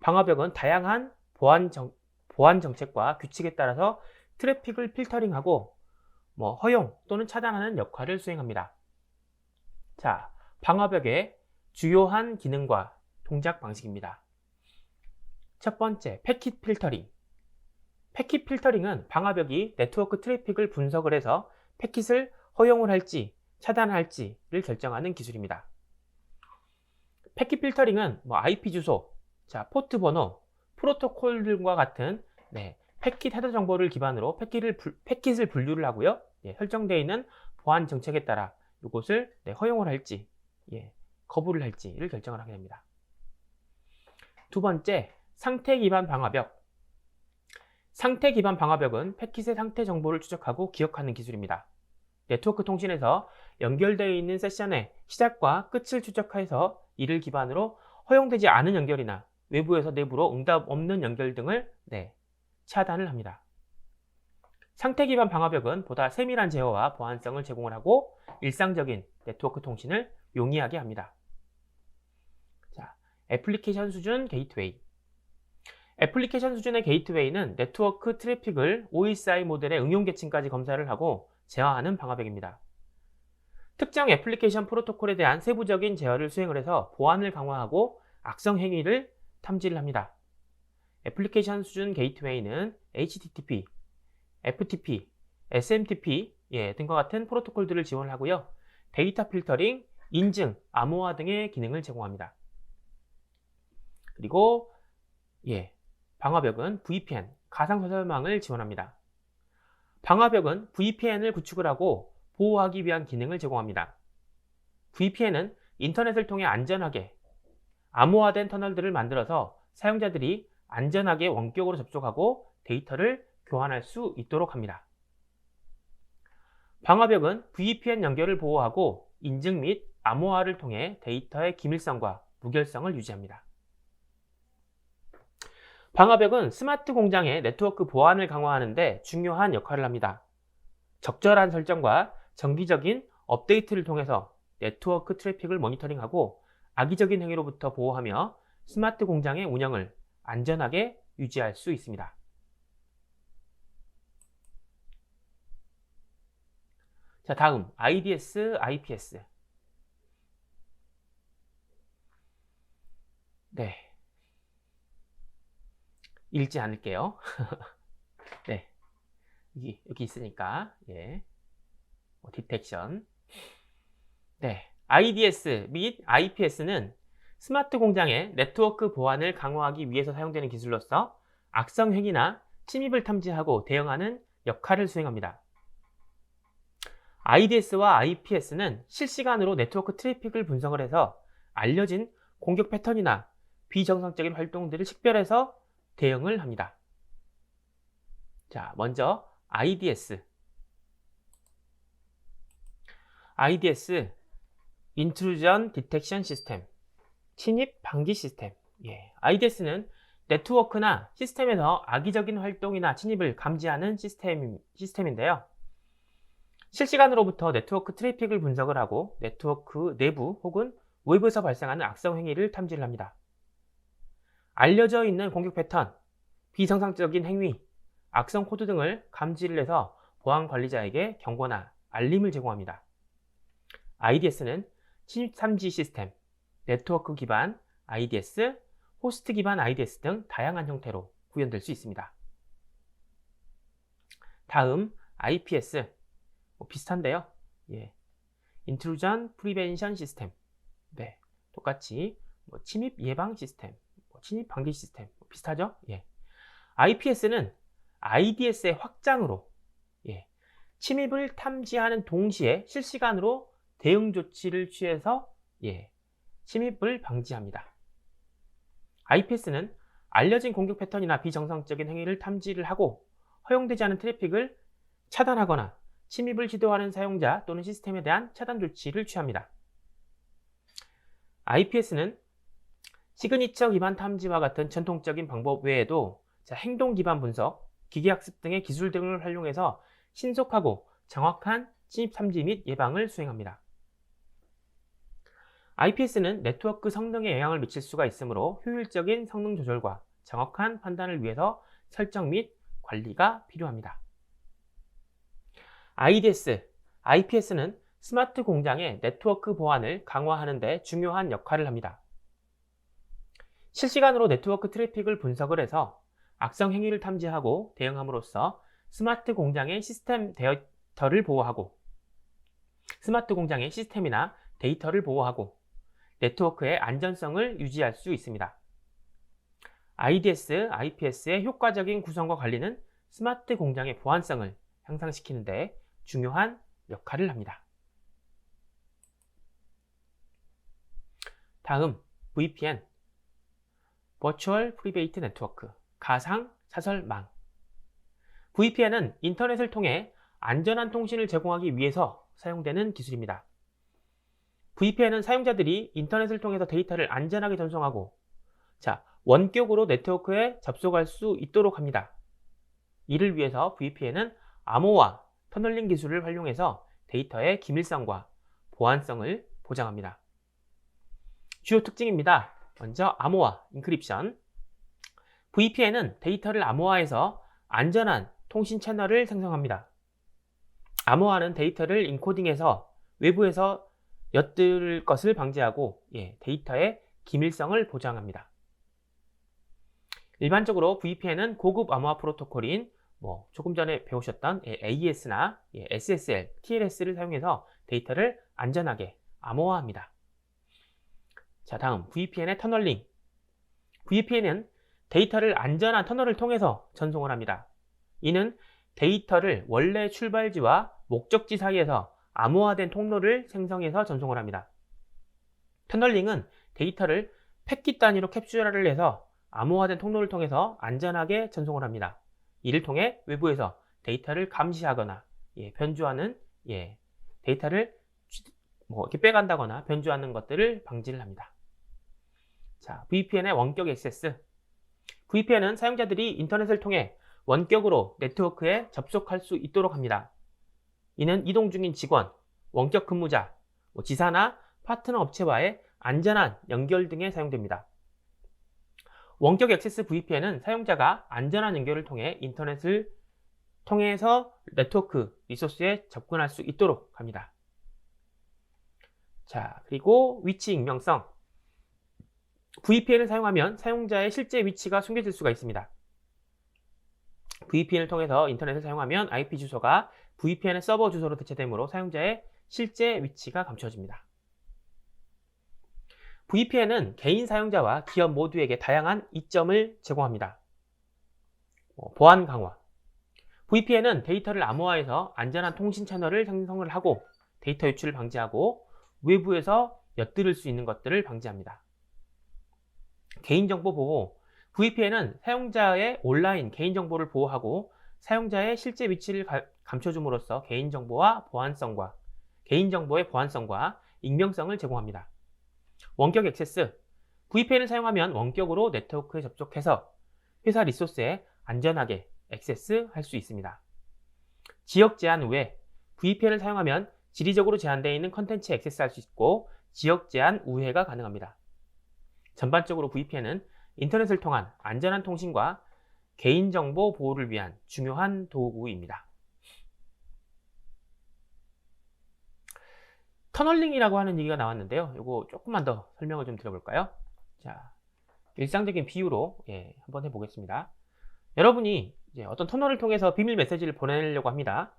방화벽은 다양한 보안 정책과 규칙에 따라서 트래픽을 필터링하고 허용 또는 차단하는 역할을 수행합니다. 자, 방화벽의 주요한 기능과 동작 방식입니다. 첫 번째, 패킷 필터링. 패킷 필터링은 방화벽이 네트워크 트래픽을 분석을 해서 패킷을 허용을 할지 차단할지를 결정하는 기술입니다. 패킷 필터링은 IP 주소, 포트 번호, 프로토콜들과 같은 패킷 헤더 정보를 기반으로 패킷을 분류를 하고요. 설정되어 있는 보안 정책에 따라 이것을 허용을 할지 거부를 할지를 결정을 하게 됩니다. 두 번째, 상태 기반 방화벽. 상태 기반 방화벽은 패킷의 상태 정보를 추적하고 기억하는 기술입니다. 네트워크 통신에서 연결되어 있는 세션의 시작과 끝을 추적해서 이를 기반으로 허용되지 않은 연결이나 외부에서 내부로 응답 없는 연결 등을 차단을 합니다. 상태 기반 방화벽은 보다 세밀한 제어와 보안성을 제공을 하고 일상적인 네트워크 통신을 용이하게 합니다. 자, 애플리케이션 수준 게이트웨이. 애플리케이션 수준의 게이트웨이는 네트워크 트래픽을 OSI 모델의 응용 계층까지 검사를 하고 제어하는 방화벽입니다. 특정 애플리케이션 프로토콜에 대한 세부적인 제어를 수행을 해서 보안을 강화하고 악성 행위를 탐지를 합니다. 애플리케이션 수준 게이트웨이는 HTTP, FTP, SMTP 등과 같은 프로토콜들을 지원하고요. 데이터 필터링, 인증, 암호화 등의 기능을 제공합니다. 그리고 방화벽은 VPN, 가상서설망을 지원합니다. 방화벽은 VPN을 구축을 하고 보호하기 위한 기능을 제공합니다. VPN은 인터넷을 통해 안전하게 암호화된 터널들을 만들어서 사용자들이 안전하게 원격으로 접속하고 데이터를 교환할 수 있도록 합니다. 방화벽은 VPN 연결을 보호하고 인증 및 암호화를 통해 데이터의 기밀성과 무결성을 유지합니다. 방화벽은 스마트 공장의 네트워크 보안을 강화하는 데 중요한 역할을 합니다. 적절한 설정과 정기적인 업데이트를 통해서 네트워크 트래픽을 모니터링하고 악의적인 행위로부터 보호하며 스마트 공장의 운영을 안전하게 유지할 수 있습니다. 자, 다음 IDS, IPS. 읽지 않을게요. 여기 있으니까 디텍션. IDS 및 IPS는 스마트 공장의 네트워크 보안을 강화하기 위해서 사용되는 기술로서 악성 행위나 침입을 탐지하고 대응하는 역할을 수행합니다. IDS와 IPS는 실시간으로 네트워크 트래픽을 분석을 해서 알려진 공격 패턴이나 비정상적인 활동들을 식별해서 대응을 합니다. 자, 먼저 IDS. IDS, Intrusion Detection System, 침입 방지 시스템. IDS는 네트워크나 시스템에서 악의적인 활동이나 침입을 감지하는 시스템인데요. 실시간으로부터 네트워크 트래픽을 분석을 하고 네트워크 내부 혹은 외부에서 발생하는 악성 행위를 탐지를 합니다. 알려져 있는 공격 패턴, 비정상적인 행위, 악성 코드 등을 감지를 해서 보안 관리자에게 경고나 알림을 제공합니다. IDS는 침입 탐지 시스템, 네트워크 기반 IDS, 호스트 기반 IDS 등 다양한 형태로 구현될 수 있습니다. 다음 IPS, 비슷한데요. Intrusion Prevention System. 똑같이 침입 예방 시스템, 침입 방지 시스템 비슷하죠? IPS는 IDS의 확장으로 침입을 탐지하는 동시에 실시간으로 대응 조치를 취해서 침입을 방지합니다. IPS는 알려진 공격 패턴이나 비정상적인 행위를 탐지를 하고 허용되지 않은 트래픽을 차단하거나 침입을 시도하는 사용자 또는 시스템에 대한 차단 조치를 취합니다. IPS는 시그니처 기반 탐지와 같은 전통적인 방법 외에도 행동 기반 분석, 기계학습 등의 기술 등을 활용해서 신속하고 정확한 침입 탐지 및 예방을 수행합니다. IPS는 네트워크 성능에 영향을 미칠 수가 있으므로 효율적인 성능 조절과 정확한 판단을 위해서 설정 및 관리가 필요합니다. IDS, IPS는 스마트 공장의 네트워크 보안을 강화하는 데 중요한 역할을 합니다. 실시간으로 네트워크 트래픽을 분석을 해서 악성 행위를 탐지하고 대응함으로써 스마트 공장의 시스템 데이터를 보호하고 스마트 공장의 시스템이나 데이터를 보호하고 네트워크의 안전성을 유지할 수 있습니다. IDS, IPS의 효과적인 구성과 관리는 스마트 공장의 보안성을 향상시키는 데 중요한 역할을 합니다. 다음 VPN, Virtual Private Network, 가상 사설망. VPN은 인터넷을 통해 안전한 통신을 제공하기 위해서 사용되는 기술입니다. VPN은 사용자들이 인터넷을 통해서 데이터를 안전하게 전송하고 원격으로 네트워크에 접속할 수 있도록 합니다. 이를 위해서 VPN은 암호화, 터널링 기술을 활용해서 데이터의 기밀성과 보안성을 보장합니다. 주요 특징입니다. 먼저 암호화, 인크립션. VPN은 데이터를 암호화해서 안전한 통신 채널을 생성합니다. 암호화는 데이터를 인코딩해서 외부에서 엿들 것을 방지하고 데이터의 기밀성을 보장합니다. 일반적으로 VPN은 고급 암호화 프로토콜인 조금 전에 배우셨던 AES나 SSL, TLS를 사용해서 데이터를 안전하게 암호화합니다. 자, 다음 VPN의 터널링. VPN은 데이터를 안전한 터널을 통해서 전송을 합니다. 이는 데이터를 원래 출발지와 목적지 사이에서 암호화된 통로를 생성해서 전송을 합니다. 터널링은 데이터를 패킷 단위로 캡슐화를 해서 암호화된 통로를 통해서 안전하게 전송을 합니다. 이를 통해 외부에서 데이터를 감시하거나 변조하는 데이터를 이렇게 빼간다거나 변조하는 것들을 방지를 합니다. 자, VPN의 원격 액세스. VPN은 사용자들이 인터넷을 통해 원격으로 네트워크에 접속할 수 있도록 합니다. 이는 이동 중인 직원, 원격 근무자, 지사나 파트너 업체와의 안전한 연결 등에 사용됩니다. 원격 액세스 VPN은 사용자가 안전한 연결을 통해 인터넷을 통해서 네트워크 리소스에 접근할 수 있도록 합니다. 자, 그리고 위치 익명성. VPN을 사용하면 사용자의 실제 위치가 숨겨질 수가 있습니다. VPN을 통해서 인터넷을 사용하면 IP 주소가 VPN의 서버 주소로 대체되므로 사용자의 실제 위치가 감춰집니다. VPN은 개인 사용자와 기업 모두에게 다양한 이점을 제공합니다. 보안 강화. VPN은 데이터를 암호화해서 안전한 통신 채널을 생성을 하고 데이터 유출을 방지하고 외부에서 엿들을 수 있는 것들을 방지합니다. 개인정보 보호. VPN은 사용자의 온라인 개인정보를 보호하고 사용자의 실제 위치를 감춰줌으로써 개인정보의 보안성과 익명성을 제공합니다. 원격 액세스. VPN을 사용하면 원격으로 네트워크에 접속해서 회사 리소스에 안전하게 액세스할 수 있습니다. 지역 제한 우회. VPN을 사용하면 지리적으로 제한되어 있는 컨텐츠에 액세스할 수 있고 지역 제한 우회가 가능합니다. 전반적으로 VPN은 인터넷을 통한 안전한 통신과 개인정보 보호를 위한 중요한 도구입니다. 터널링이라고 하는 얘기가 나왔는데요. 이거 조금만 더 설명을 좀 드려볼까요? 자, 일상적인 비유로 한번 해보겠습니다. 여러분이 이제 어떤 터널을 통해서 비밀 메시지를 보내려고 합니다.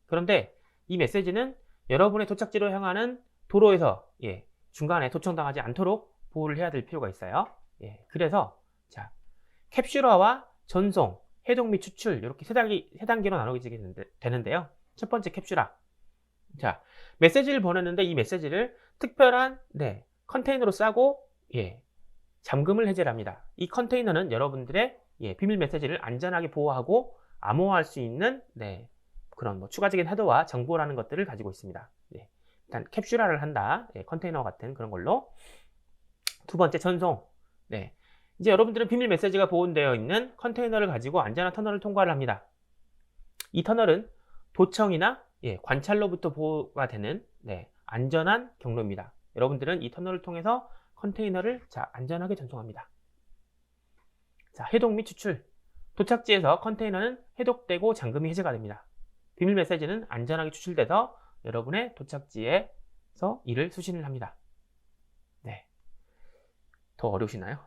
그런데 이 메시지는 여러분의 도착지로 향하는 도로에서 중간에 도청당하지 않도록 보호를 해야 될 필요가 있어요. 그래서 자, 캡슐화와 전송, 해독 및 추출 이렇게 세 단계로 나누게 되는데요. 첫 번째 캡슐화. 자, 메시지를 보냈는데 이 메시지를 특별한 컨테이너로 싸고 잠금을 해제를 합니다. 이 컨테이너는 여러분들의 비밀 메시지를 안전하게 보호하고 암호화할 수 있는 그런 추가적인 헤더와 정보라는 것들을 가지고 있습니다. 일단 캡슐화를 한다. 컨테이너 같은 그런 걸로. 두 번째 전송. 이제 여러분들은 비밀 메시지가 보존되어 있는 컨테이너를 가지고 안전한 터널을 통과를 합니다. 이 터널은 도청이나 관찰로부터 보호가 되는 안전한 경로입니다. 여러분들은 이 터널을 통해서 컨테이너를 안전하게 전송합니다. 자, 해독 및 추출. 도착지에서 컨테이너는 해독되고 잠금이 해제가 됩니다. 비밀 메시지는 안전하게 추출돼서 여러분의 도착지에서 이를 수신을 합니다. 더 어려우시나요?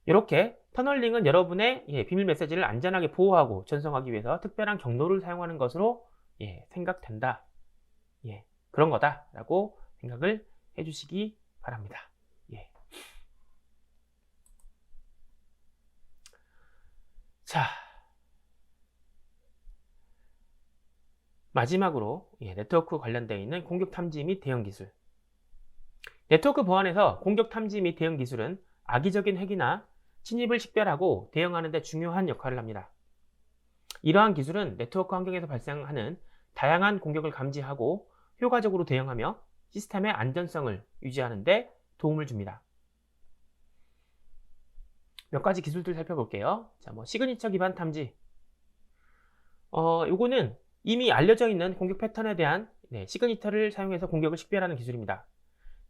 이렇게 터널링은 여러분의 비밀 메시지를 안전하게 보호하고 전송하기 위해서 특별한 경로를 사용하는 것으로 생각된다. 그런 거다라고 생각을 해주시기 바랍니다. 자, 마지막으로 네트워크 관련되어 있는 공격 탐지 및 대응 기술. 네트워크 보안에서 공격 탐지 및 대응 기술은 악의적인 핵이나 침입을 식별하고 대응하는 데 중요한 역할을 합니다. 이러한 기술은 네트워크 환경에서 발생하는 다양한 공격을 감지하고 효과적으로 대응하며 시스템의 안전성을 유지하는 데 도움을 줍니다. 몇 가지 기술들 살펴볼게요. 자, 시그니처 기반 탐지. 요거는 이미 알려져 있는 공격 패턴에 대한 시그니처를 사용해서 공격을 식별하는 기술입니다.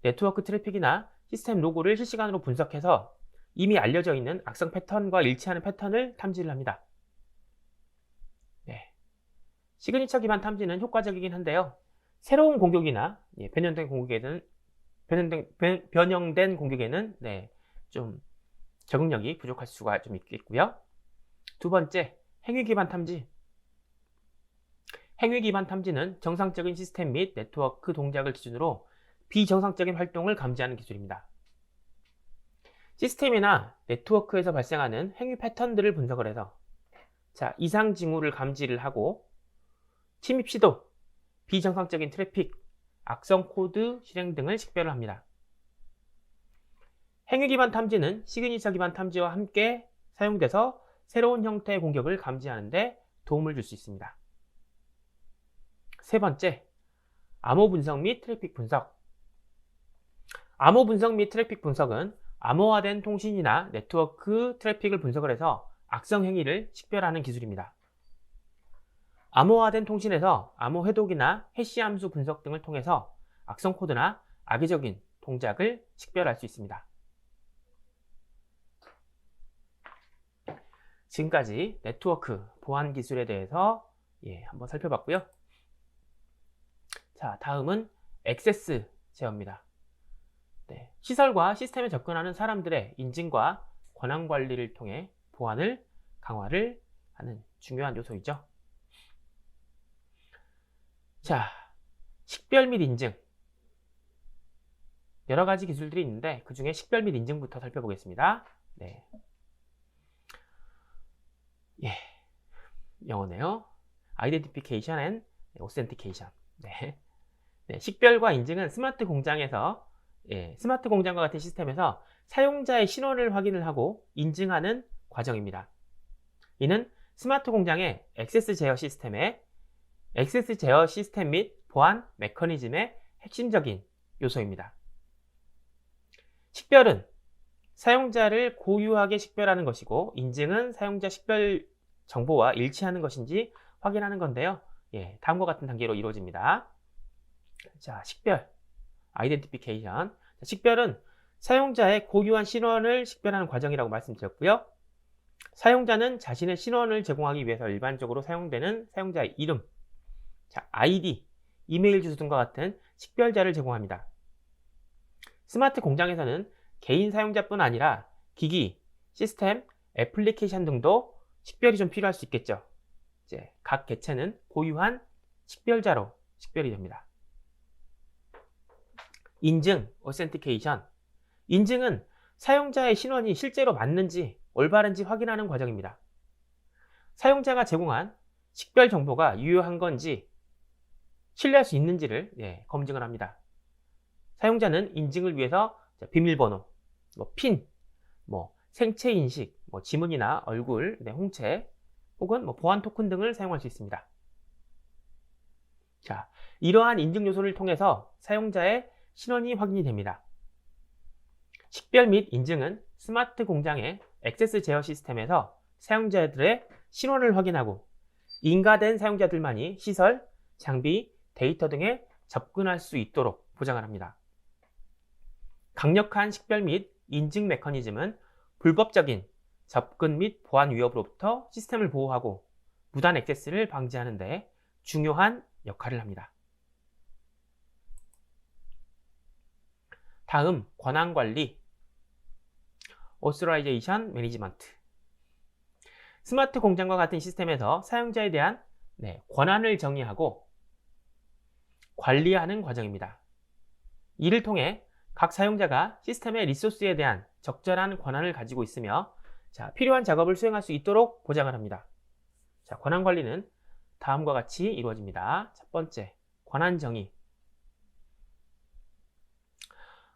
네트워크 트래픽이나 시스템 로그를 실시간으로 분석해서 이미 알려져 있는 악성 패턴과 일치하는 패턴을 탐지를 합니다. 시그니처 기반 탐지는 효과적이긴 한데요. 새로운 공격이나 변형된 공격에는 좀 적응력이 부족할 수가 좀 있겠고요. 두 번째, 행위 기반 탐지. 행위 기반 탐지는 정상적인 시스템 및 네트워크 동작을 기준으로 비정상적인 활동을 감지하는 기술입니다. 시스템이나 네트워크에서 발생하는 행위 패턴들을 분석을 해서 이상 징후를 감지를 하고 침입 시도, 비정상적인 트래픽, 악성 코드 실행 등을 식별을 합니다. 행위 기반 탐지는 시그니처 기반 탐지와 함께 사용돼서 새로운 형태의 공격을 감지하는 데 도움을 줄 수 있습니다. 세 번째, 암호 분석 및 트래픽 분석. 암호 분석 및 트래픽 분석은 암호화된 통신이나 네트워크 트래픽을 분석을 해서 악성 행위를 식별하는 기술입니다. 암호화된 통신에서 암호 해독이나 해시 함수 분석 등을 통해서 악성 코드나 악의적인 동작을 식별할 수 있습니다. 지금까지 네트워크 보안 기술에 대해서 한번 살펴봤고요. 다음은 액세스 제어입니다. 시설과 시스템에 접근하는 사람들의 인증과 권한 관리를 통해 보안을 강화를 하는 중요한 요소이죠. 식별 및 인증. 여러 가지 기술들이 있는데 그 중에 식별 및 인증부터 살펴보겠습니다. 영어네요. Identification and Authentication. 식별과 인증은 스마트 공장과 같은 시스템에서 사용자의 신원을 확인을 하고 인증하는 과정입니다. 이는 스마트 공장의 액세스 제어 시스템 및 보안 메커니즘의 핵심적인 요소입니다. 식별은 사용자를 고유하게 식별하는 것이고, 인증은 사용자 식별 정보와 일치하는 것인지 확인하는 건데요. 다음과 같은 단계로 이루어집니다. 식별, Identification. 식별은 사용자의 고유한 신원을 식별하는 과정이라고 말씀드렸고요. 사용자는 자신의 신원을 제공하기 위해서 일반적으로 사용되는 사용자의 이름, ID, 이메일 주소 등과 같은 식별자를 제공합니다. 스마트 공장에서는 개인 사용자뿐 아니라 기기, 시스템, 애플리케이션 등도 식별이 좀 필요할 수 있겠죠. 각 개체는 고유한 식별자로 식별이 됩니다. 인증, Authentication. 인증은 사용자의 신원이 실제로 맞는지 올바른지 확인하는 과정입니다. 사용자가 제공한 식별 정보가 유효한 건지 신뢰할 수 있는지를 검증을 합니다. 사용자는 인증을 위해서 비밀번호, 핀, 생체 인식, 지문이나 얼굴, 홍채, 혹은 보안 토큰 등을 사용할 수 있습니다. 이러한 인증 요소를 통해서 사용자의 신원이 확인이 됩니다. 식별 및 인증은 스마트 공장의 액세스 제어 시스템에서 사용자들의 신원을 확인하고 인가된 사용자들만이 시설, 장비, 데이터 등에 접근할 수 있도록 보장을 합니다. 강력한 식별 및 인증 메커니즘은 불법적인 접근 및 보안 위협으로부터 시스템을 보호하고 무단 액세스를 방지하는 데 중요한 역할을 합니다. 다음, 권한 관리, Authorization Management. 스마트 공장과 같은 시스템에서 사용자에 대한 권한을 정의하고 관리하는 과정입니다. 이를 통해 각 사용자가 시스템의 리소스에 대한 적절한 권한을 가지고 있으며 필요한 작업을 수행할 수 있도록 보장을 합니다. 권한 관리는 다음과 같이 이루어집니다. 첫 번째, 권한 정의.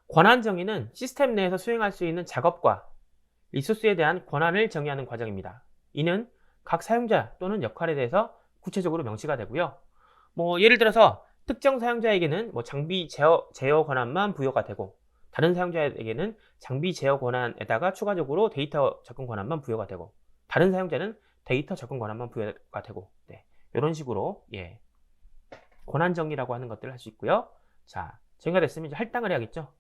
권한 정의는 시스템 내에서 수행할 수 있는 작업과 리소스에 대한 권한을 정의하는 과정입니다. 이는 각 사용자 또는 역할에 대해서 구체적으로 명시가 되고요. 예를 들어서 특정 사용자에게는 장비 제어 권한만 부여가 되고, 다른 사용자에게는 장비 제어 권한에다가 추가적으로 데이터 접근 권한만 부여가 되고, 다른 사용자는 데이터 접근 권한만 부여가 되고, 이런 식으로 권한 정의라고 하는 것들을 할 수 있고요. 정의가 됐으면 이제 할당을 해야겠죠.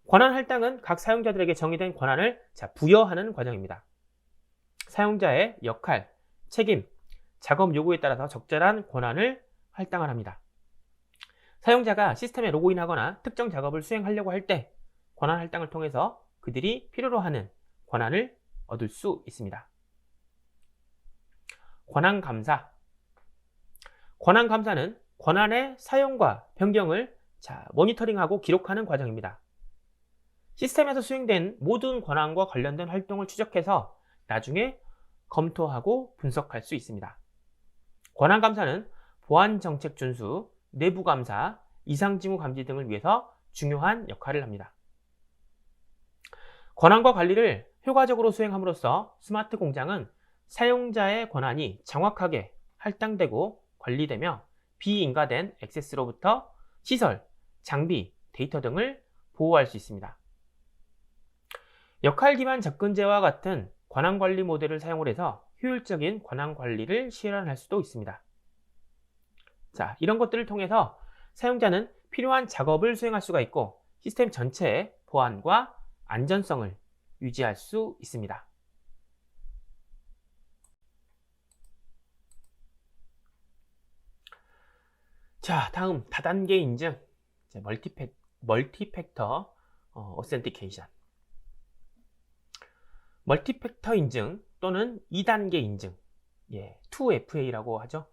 권한 할당은 각 사용자들에게 정의된 권한을 부여하는 과정입니다. 사용자의 역할, 책임, 작업 요구에 따라서 적절한 권한을 할당을 합니다. 사용자가 시스템에 로그인하거나 특정 작업을 수행하려고 할 때 권한 할당을 통해서 그들이 필요로 하는 권한을 얻을 수 있습니다. 권한감사. 권한감사는 권한의 사용과 변경을 모니터링하고 기록하는 과정입니다. 시스템에서 수행된 모든 권한과 관련된 활동을 추적해서 나중에 검토하고 분석할 수 있습니다. 권한감사는 보안 정책 준수, 내부 감사, 이상 징후 감지 등을 위해서 중요한 역할을 합니다. 권한과 관리를 효과적으로 수행함으로써 스마트 공장은 사용자의 권한이 정확하게 할당되고 관리되며 비인가된 액세스로부터 시설, 장비, 데이터 등을 보호할 수 있습니다. 역할 기반 접근제와 같은 권한 관리 모델을 사용을 해서 효율적인 권한 관리를 실현할 수도 있습니다. 자, 이런 것들을 통해서 사용자는 필요한 작업을 수행할 수가 있고 시스템 전체의 보안과 안전성을 유지할 수 있습니다. 자, 다음 다단계 인증, 멀티팩터 오센티케이션. 멀티팩터 인증 또는 2단계 인증, 2FA라고 하죠.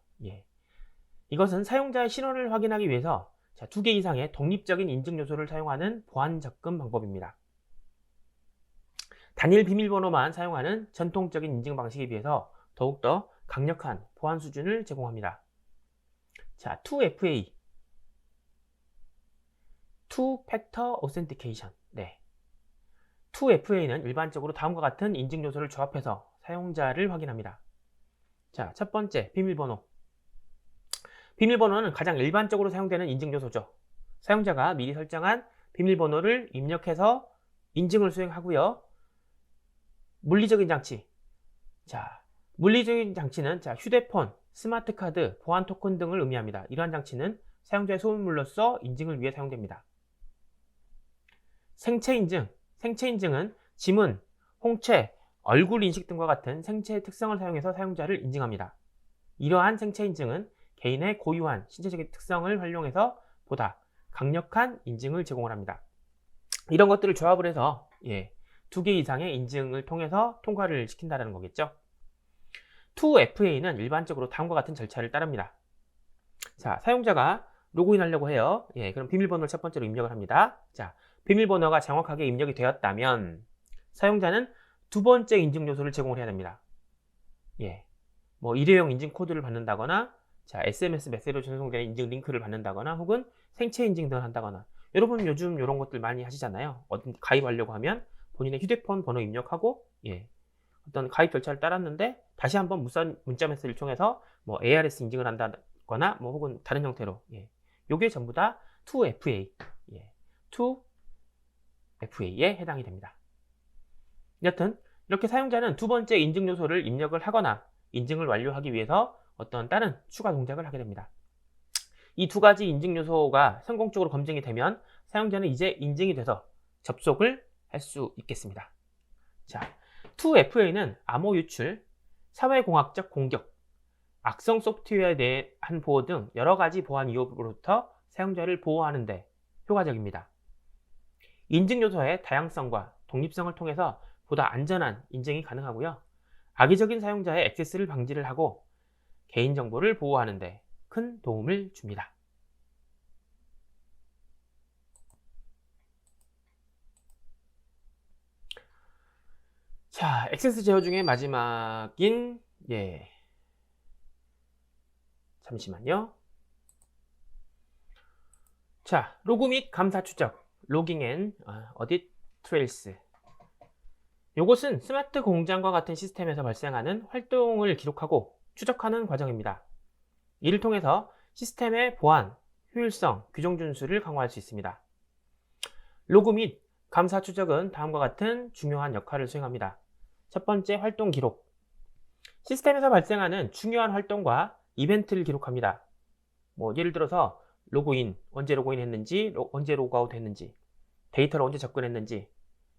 이것은 사용자의 신원을 확인하기 위해서 2개 이상의 독립적인 인증 요소를 사용하는 보안 접근 방법입니다. 단일 비밀번호만 사용하는 전통적인 인증 방식에 비해서 더욱더 강력한 보안 수준을 제공합니다. 자, 2FA, Two Factor Authentication. 2FA는 일반적으로 다음과 같은 인증 요소를 조합해서 사용자를 확인합니다. 자, 첫 번째, 비밀번호. 비밀번호는 가장 일반적으로 사용되는 인증 요소죠. 사용자가 미리 설정한 비밀번호를 입력해서 인증을 수행하고요. 물리적인 장치. 자, 물리적인 장치는 휴대폰, 스마트카드, 보안 토큰 등을 의미합니다. 이러한 장치는 사용자의 소유물로서 인증을 위해 사용됩니다. 생체 인증. 생체 인증은 지문, 홍채, 얼굴 인식 등과 같은 생체의 특성을 사용해서 사용자를 인증합니다. 이러한 생체 인증은 개인의 고유한 신체적인 특성을 활용해서 보다 강력한 인증을 제공을 합니다. 이런 것들을 조합을 해서 2개 이상의 인증을 통해서 통과를 시킨다는 거겠죠. 2FA는 일반적으로 다음과 같은 절차를 따릅니다. 자, 사용자가 로그인하려고 해요. 그럼 비밀번호를 첫 번째로 입력을 합니다. 자, 비밀번호가 정확하게 입력이 되었다면 사용자는 두 번째 인증 요소를 제공을 해야 됩니다. 일회용 인증 코드를 받는다거나 SMS 메시지로 전송되는 인증 링크를 받는다거나 혹은 생체 인증 등을 한다거나. 여러분 요즘 이런 것들 많이 하시잖아요. 어떤 가입하려고 하면 본인의 휴대폰 번호 입력하고 어떤 가입 절차를 따랐는데 다시 한번 문자 메시지를 통해서 ARS 인증을 한다거나 혹은 다른 형태로 요게 전부 다 2FA 2FA에 해당이 됩니다. 여튼 이렇게 사용자는 두 번째 인증 요소를 입력을 하거나 인증을 완료하기 위해서 어떤 다른 추가 동작을 하게 됩니다. 이 두 가지 인증 요소가 성공적으로 검증이 되면 사용자는 이제 인증이 돼서 접속을 할 수 있겠습니다. 자, 2FA는 암호 유출, 사회공학적 공격, 악성 소프트웨어에 대한 보호 등 여러 가지 보안 위협으로부터 사용자를 보호하는 데 효과적입니다. 인증 요소의 다양성과 독립성을 통해서 보다 안전한 인증이 가능하고요. 악의적인 사용자의 액세스를 방지를 하고 개인정보를 보호하는 데 큰 도움을 줍니다. 자, 액세스 제어 중에 마지막인 잠시만요. 자, 로그 및 감사 추적, 로깅 앤 어딧 트레일스. 이것은 스마트 공장과 같은 시스템에서 발생하는 활동을 기록하고 추적하는 과정입니다. 이를 통해서 시스템의 보안, 효율성, 규정 준수를 강화할 수 있습니다. 로그 및 감사 추적은 다음과 같은 중요한 역할을 수행합니다. 첫 번째, 활동 기록. 시스템에서 발생하는 중요한 활동과 이벤트를 기록합니다. 예를 들어서 로그인, 언제 로그인 했는지, 언제 로그아웃 했는지, 데이터를 언제 접근했는지,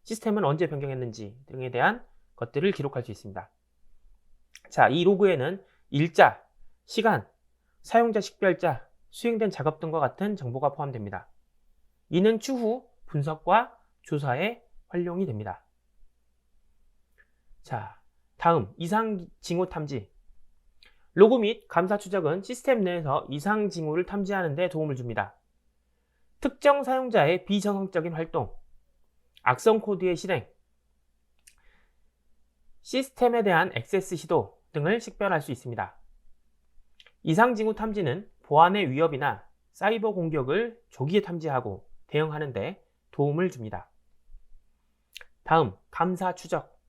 시스템은 언제 변경했는지 등에 대한 것들을 기록할 수 있습니다. 자, 이 로그에는 일자, 시간, 사용자 식별자, 수행된 작업 등과 같은 정보가 포함됩니다. 이는 추후 분석과 조사에 활용이 됩니다. 자, 다음 이상 징후 탐지. 로그 및 감사 추적은 시스템 내에서 이상 징후를 탐지하는 데 도움을 줍니다. 특정 사용자의 비정상적인 활동, 악성 코드의 실행, 시스템에 대한 액세스 시도 등을 식별할 수 있습니다. 이상 징후 탐지는 보안의 위협이나 사이버 공격을 조기에 탐지하고 대응하는 데 도움을 줍니다. 다음, 감사 추적.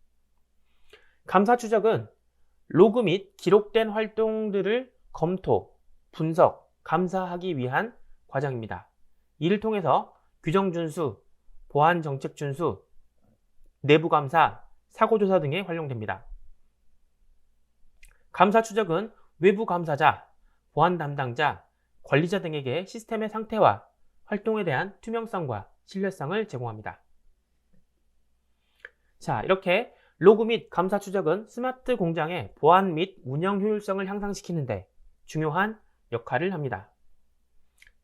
감사 추적은 로그 및 기록된 활동들을 검토, 분석, 감사하기 위한 과정입니다. 이를 통해서 규정 준수, 보안 정책 준수, 내부 감사, 사고 조사 등에 활용됩니다. 감사 추적은 외부 감사자, 보안 담당자, 관리자 등에게 시스템의 상태와 활동에 대한 투명성과 신뢰성을 제공합니다. 자, 이렇게 로그 및 감사 추적은 스마트 공장의 보안 및 운영 효율성을 향상시키는 데 중요한 역할을 합니다.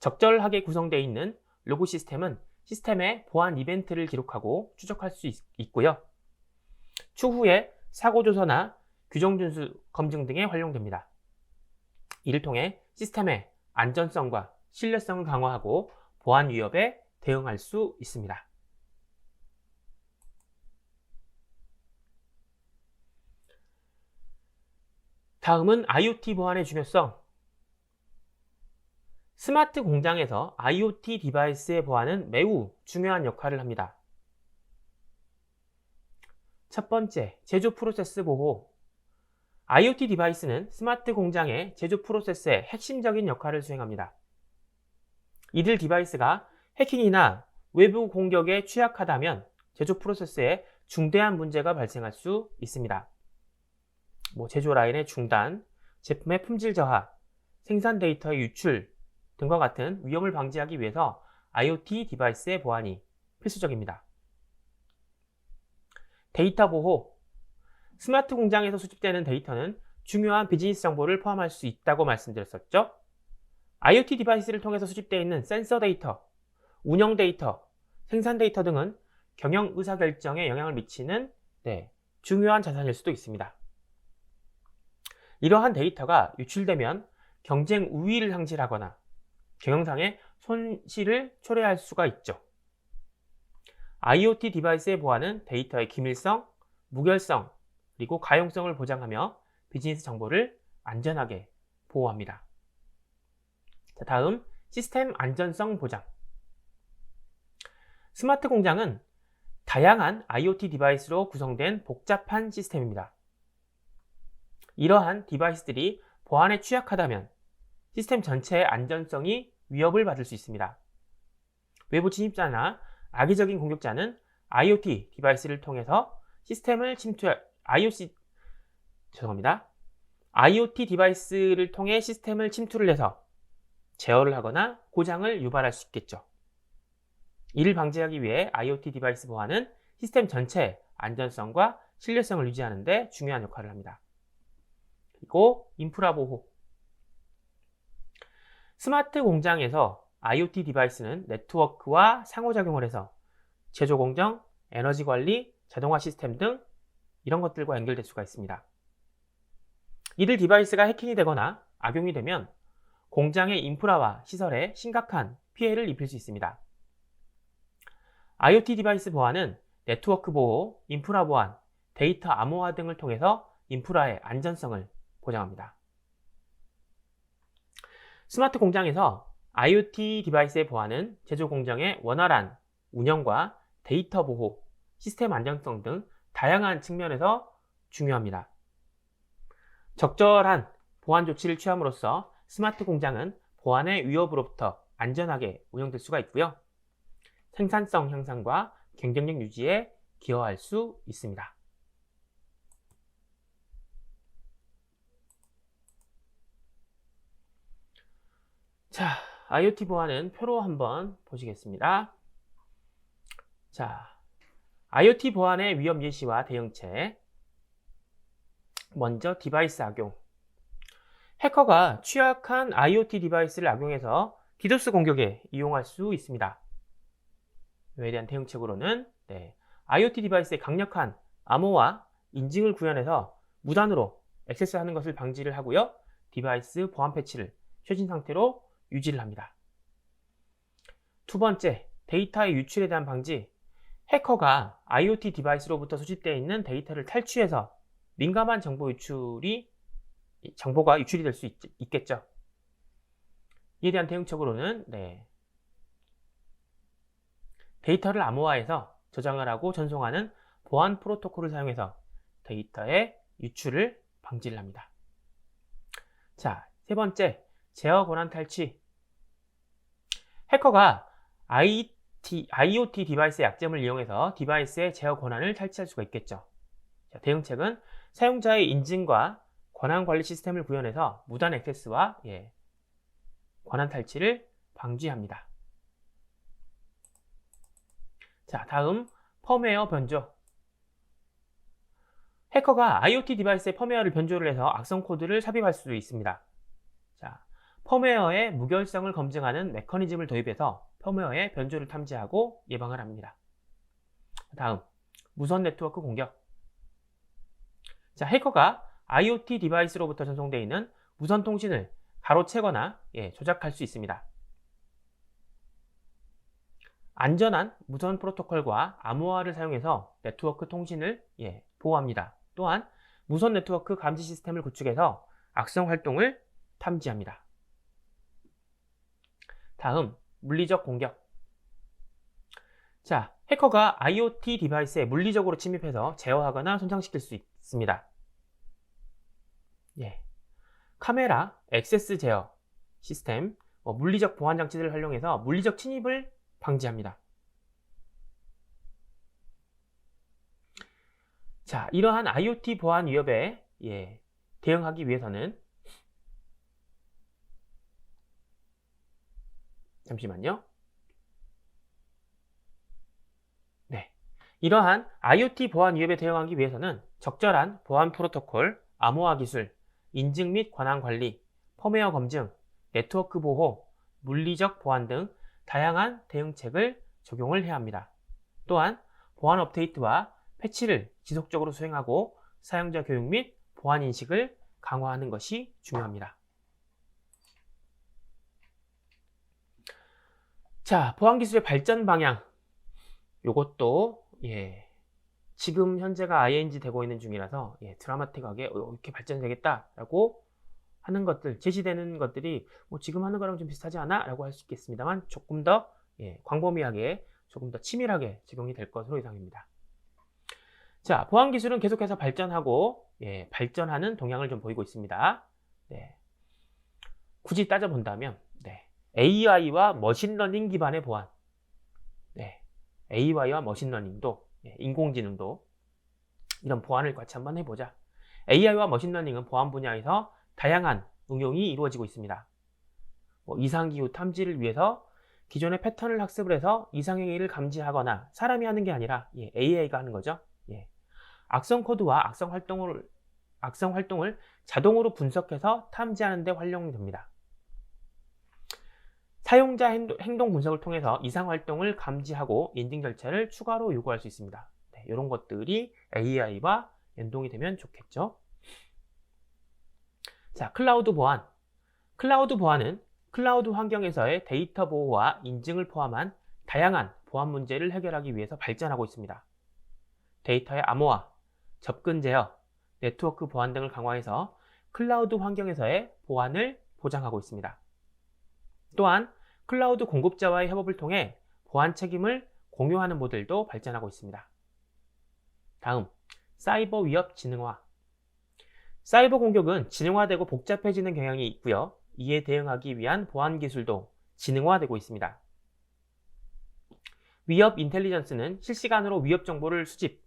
적절하게 구성되어 있는 로그 시스템은 시스템의 보안 이벤트를 기록하고 추적할 수 있고요. 추후에 사고 조사나 규정 준수 검증 등에 활용됩니다. 이를 통해 시스템의 안전성과 신뢰성을 강화하고 보안 위협에 대응할 수 있습니다. 다음은 IoT 보안의 중요성. 스마트 공장에서 IoT 디바이스의 보안은 매우 중요한 역할을 합니다. 첫 번째, 제조 프로세스 보호. IoT 디바이스는 스마트 공장의 제조 프로세스의 핵심적인 역할을 수행합니다. 이들 디바이스가 해킹이나 외부 공격에 취약하다면 제조 프로세스에 중대한 문제가 발생할 수 있습니다. 제조 라인의 중단, 제품의 품질 저하, 생산 데이터의 유출 등과 같은 위험을 방지하기 위해서 IoT 디바이스의 보안이 필수적입니다. 데이터 보호. 스마트 공장에서 수집되는 데이터는 중요한 비즈니스 정보를 포함할 수 있다고 말씀드렸었죠. IoT 디바이스를 통해서 수집되어 있는 센서 데이터, 운영 데이터, 생산 데이터 등은 경영 의사결정에 영향을 미치는 중요한 자산일 수도 있습니다. 이러한 데이터가 유출되면 경쟁 우위를 상실하거나 경영상의 손실을 초래할 수가 있죠. IoT 디바이스의 보안은 데이터의 기밀성, 무결성, 그리고 가용성을 보장하며 비즈니스 정보를 안전하게 보호합니다. 자, 다음 시스템 안전성 보장. 스마트 공장은 다양한 IoT 디바이스로 구성된 복잡한 시스템입니다. 이러한 디바이스들이 보안에 취약하다면 시스템 전체의 안전성이 위협을 받을 수 있습니다. 외부 침입자나 악의적인 공격자는 IoT 디바이스를 통해서 IoT 디바이스를 통해 시스템을 침투를 해서 제어를 하거나 고장을 유발할 수 있겠죠. 이를 방지하기 위해 IoT 디바이스 보안은 시스템 전체의 안전성과 신뢰성을 유지하는 데 중요한 역할을 합니다. 그리고 인프라 보호. 스마트 공장에서 IoT 디바이스는 네트워크와 상호작용을 해서 제조 공정, 에너지 관리, 자동화 시스템 등 이런 것들과 연결될 수가 있습니다. 이들 디바이스가 해킹이 되거나 악용이 되면 공장의 인프라와 시설에 심각한 피해를 입힐 수 있습니다. IoT 디바이스 보안은 네트워크 보호, 인프라 보안, 데이터 암호화 등을 통해서 인프라의 안전성을 보장합니다. 스마트 공장에서 IoT 디바이스의 보안은 제조 공정의 원활한 운영과 데이터 보호, 시스템 안정성 등 다양한 측면에서 중요합니다. 적절한 보안 조치를 취함으로써 스마트 공장은 보안의 위협으로부터 안전하게 운영될 수가 있고요. 생산성 향상과 경쟁력 유지에 기여할 수 있습니다. 자, IoT 보안은 표로 한번 보시겠습니다. 자, IoT 보안의 위험 예시와 대응책. 먼저 디바이스 악용. 해커가 취약한 IoT 디바이스를 악용해서 디도스 공격에 이용할 수 있습니다. 이에 대한 대응책으로는 IoT 디바이스의 강력한 암호화, 인증을 구현해서 무단으로 액세스하는 것을 방지를 하고요. 디바이스 보안 패치를 최신 상태로 유지를 합니다. 두 번째, 데이터의 유출에 대한 방지. 해커가 IoT 디바이스로부터 수집되어 있는 데이터를 탈취해서 민감한 정보가 유출이 될 수 있겠죠. 이에 대한 대응책으로는 데이터를 암호화해서 저장을 하고 전송하는 보안 프로토콜을 사용해서 데이터의 유출을 방지를 합니다. 자, 세 번째, 제어 권한 탈취. 해커가 IoT 디바이스의 약점을 이용해서 디바이스의 제어 권한을 탈취할 수가 있겠죠. 자, 대응책은 사용자의 인증과 권한 관리 시스템을 구현해서 무단 액세스와 권한 탈취를 방지합니다. 자, 다음 펌웨어 변조. 해커가 IoT 디바이스의 펌웨어를 변조를 해서 악성 코드를 삽입할 수도 있습니다. 자, 펌웨어의 무결성을 검증하는 메커니즘을 도입해서 펌웨어의 변조를 탐지하고 예방을 합니다. 다음, 무선 네트워크 공격. 자, 해커가 IoT 디바이스로부터 전송되어 있는 무선 통신을 가로채거나 조작할 수 있습니다. 안전한 무선 프로토콜과 암호화를 사용해서 네트워크 통신을 보호합니다. 또한 무선 네트워크 감지 시스템을 구축해서 악성 활동을 탐지합니다. 다음, 물리적 공격. 자, 해커가 IoT 디바이스에 물리적으로 침입해서 제어하거나 손상시킬 수 있습니다. 카메라, 액세스 제어 시스템, 물리적 보안 장치들을 활용해서 물리적 침입을 방지합니다. 자, 이러한 IoT 보안 위협에 대응하기 위해서는 잠시만요. 이러한 IoT 보안 위협에 대응하기 위해서는 적절한 보안 프로토콜, 암호화 기술, 인증 및 권한 관리, 펌웨어 검증, 네트워크 보호, 물리적 보안 등 다양한 대응책을 적용을 해야 합니다. 또한 보안 업데이트와 패치를 지속적으로 수행하고 사용자 교육 및 보안 인식을 강화하는 것이 중요합니다. 자, 보안 기술의 발전 방향. 요것도 지금 현재가 ING 되고 있는 중이라서 드라마틱하게 이렇게 발전되겠다라고 하는 것들, 제시되는 것들이 지금 하는 거랑 좀 비슷하지 않아? 라고 할 수 있겠습니다만 조금 더 광범위하게, 조금 더 치밀하게 적용이 될 것으로 예상입니다. 자, 보안 기술은 계속해서 발전하고 발전하는 동향을 좀 보이고 있습니다. 굳이 따져본다면 AI와 머신러닝 기반의 보안, AI와 머신러닝도, 인공지능도 이런 보안을 같이 한번 해보자. AI와 머신러닝은 보안 분야에서 다양한 응용이 이루어지고 있습니다. 이상기후 탐지를 위해서 기존의 패턴을 학습을 해서 이상행위를 감지하거나 사람이 하는 게 아니라 AI가 하는 거죠. 악성 코드와 악성 활동을 자동으로 분석해서 탐지하는 데 활용됩니다. 사용자 행동 분석을 통해서 이상 활동을 감지하고 인증 절차를 추가로 요구할 수 있습니다. 이런 것들이 AI와 연동이 되면 좋겠죠. 자, 클라우드 보안. 클라우드 보안은 클라우드 환경에서의 데이터 보호와 인증을 포함한 다양한 보안 문제를 해결하기 위해서 발전하고 있습니다. 데이터의 암호화, 접근 제어, 네트워크 보안 등을 강화해서 클라우드 환경에서의 보안을 보장하고 있습니다. 또한 클라우드 공급자와의 협업을 통해 보안 책임을 공유하는 모델도 발전하고 있습니다. 다음, 사이버 위협 지능화. 사이버 공격은 지능화되고 복잡해지는 경향이 있고요. 이에 대응하기 위한 보안 기술도 지능화되고 있습니다. 위협 인텔리전스는 실시간으로 위협 정보를 수집,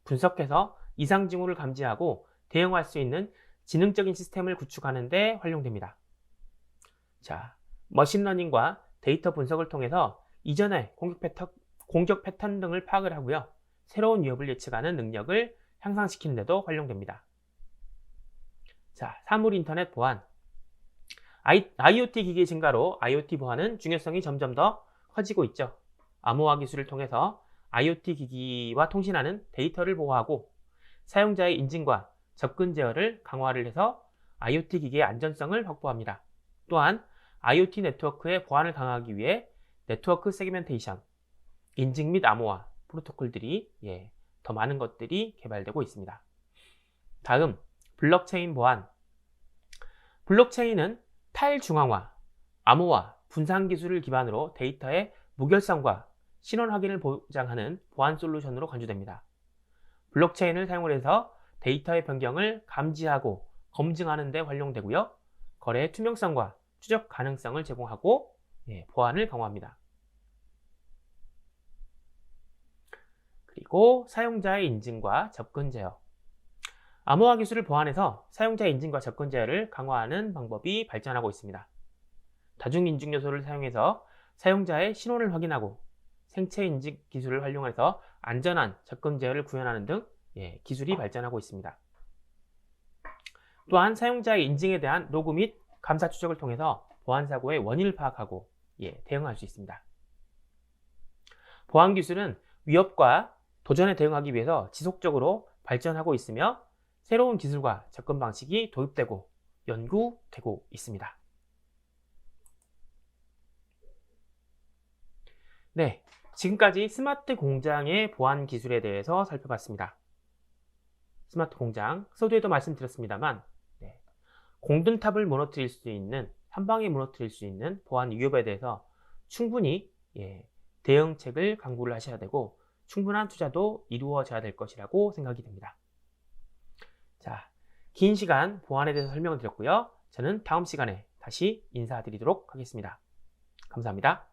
분석해서 이상 징후를 감지하고 대응할 수 있는 지능적인 시스템을 구축하는 데 활용됩니다. 자, 머신러닝과 데이터 분석을 통해서 이전의 공격 패턴 등을 파악을 하고요. 새로운 위협을 예측하는 능력을 향상시키는 데도 활용됩니다. 자, 사물 인터넷 보안. IoT 기기의 증가로 IoT 보안은 중요성이 점점 더 커지고 있죠. 암호화 기술을 통해서 IoT 기기와 통신하는 데이터를 보호하고 사용자의 인증과 접근 제어를 강화를 해서 IoT 기기의 안전성을 확보합니다. 또한 IoT 네트워크의 보안을 강화하기 위해 네트워크 세그멘테이션, 인증 및 암호화 프로토콜들이 더 많은 것들이 개발되고 있습니다. 다음, 블록체인 보안. 블록체인은 탈중앙화, 암호화, 분산 기술을 기반으로 데이터의 무결성과 신원 확인을 보장하는 보안 솔루션으로 간주됩니다. 블록체인을 사용해서 데이터의 변경을 감지하고 검증하는 데 활용되고요. 거래의 투명성과 추적 가능성을 제공하고 보안을 강화합니다. 그리고 사용자의 인증과 접근 제어. 암호화 기술을 보완해서 사용자 인증과 접근 제어를 강화하는 방법이 발전하고 있습니다. 다중 인증 요소를 사용해서 사용자의 신원을 확인하고 생체 인증 기술을 활용해서 안전한 접근 제어를 구현하는 등 기술이 발전하고 있습니다. 또한 사용자의 인증에 대한 로그 및 감사 추적을 통해서 보안 사고의 원인을 파악하고 대응할 수 있습니다. 보안 기술은 위협과 도전에 대응하기 위해서 지속적으로 발전하고 있으며 새로운 기술과 접근 방식이 도입되고 연구되고 있습니다. 네, 지금까지 스마트 공장의 보안 기술에 대해서 살펴봤습니다. 스마트 공장, 서두에도 말씀드렸습니다만 공든탑을 무너뜨릴 수 있는, 한 방에 무너뜨릴 수 있는 보안 위협에 대해서 충분히 대응책을 강구를 하셔야 되고 충분한 투자도 이루어져야 될 것이라고 생각이 됩니다. 자, 긴 시간 보안에 대해서 설명을 드렸고요. 저는 다음 시간에 다시 인사드리도록 하겠습니다. 감사합니다.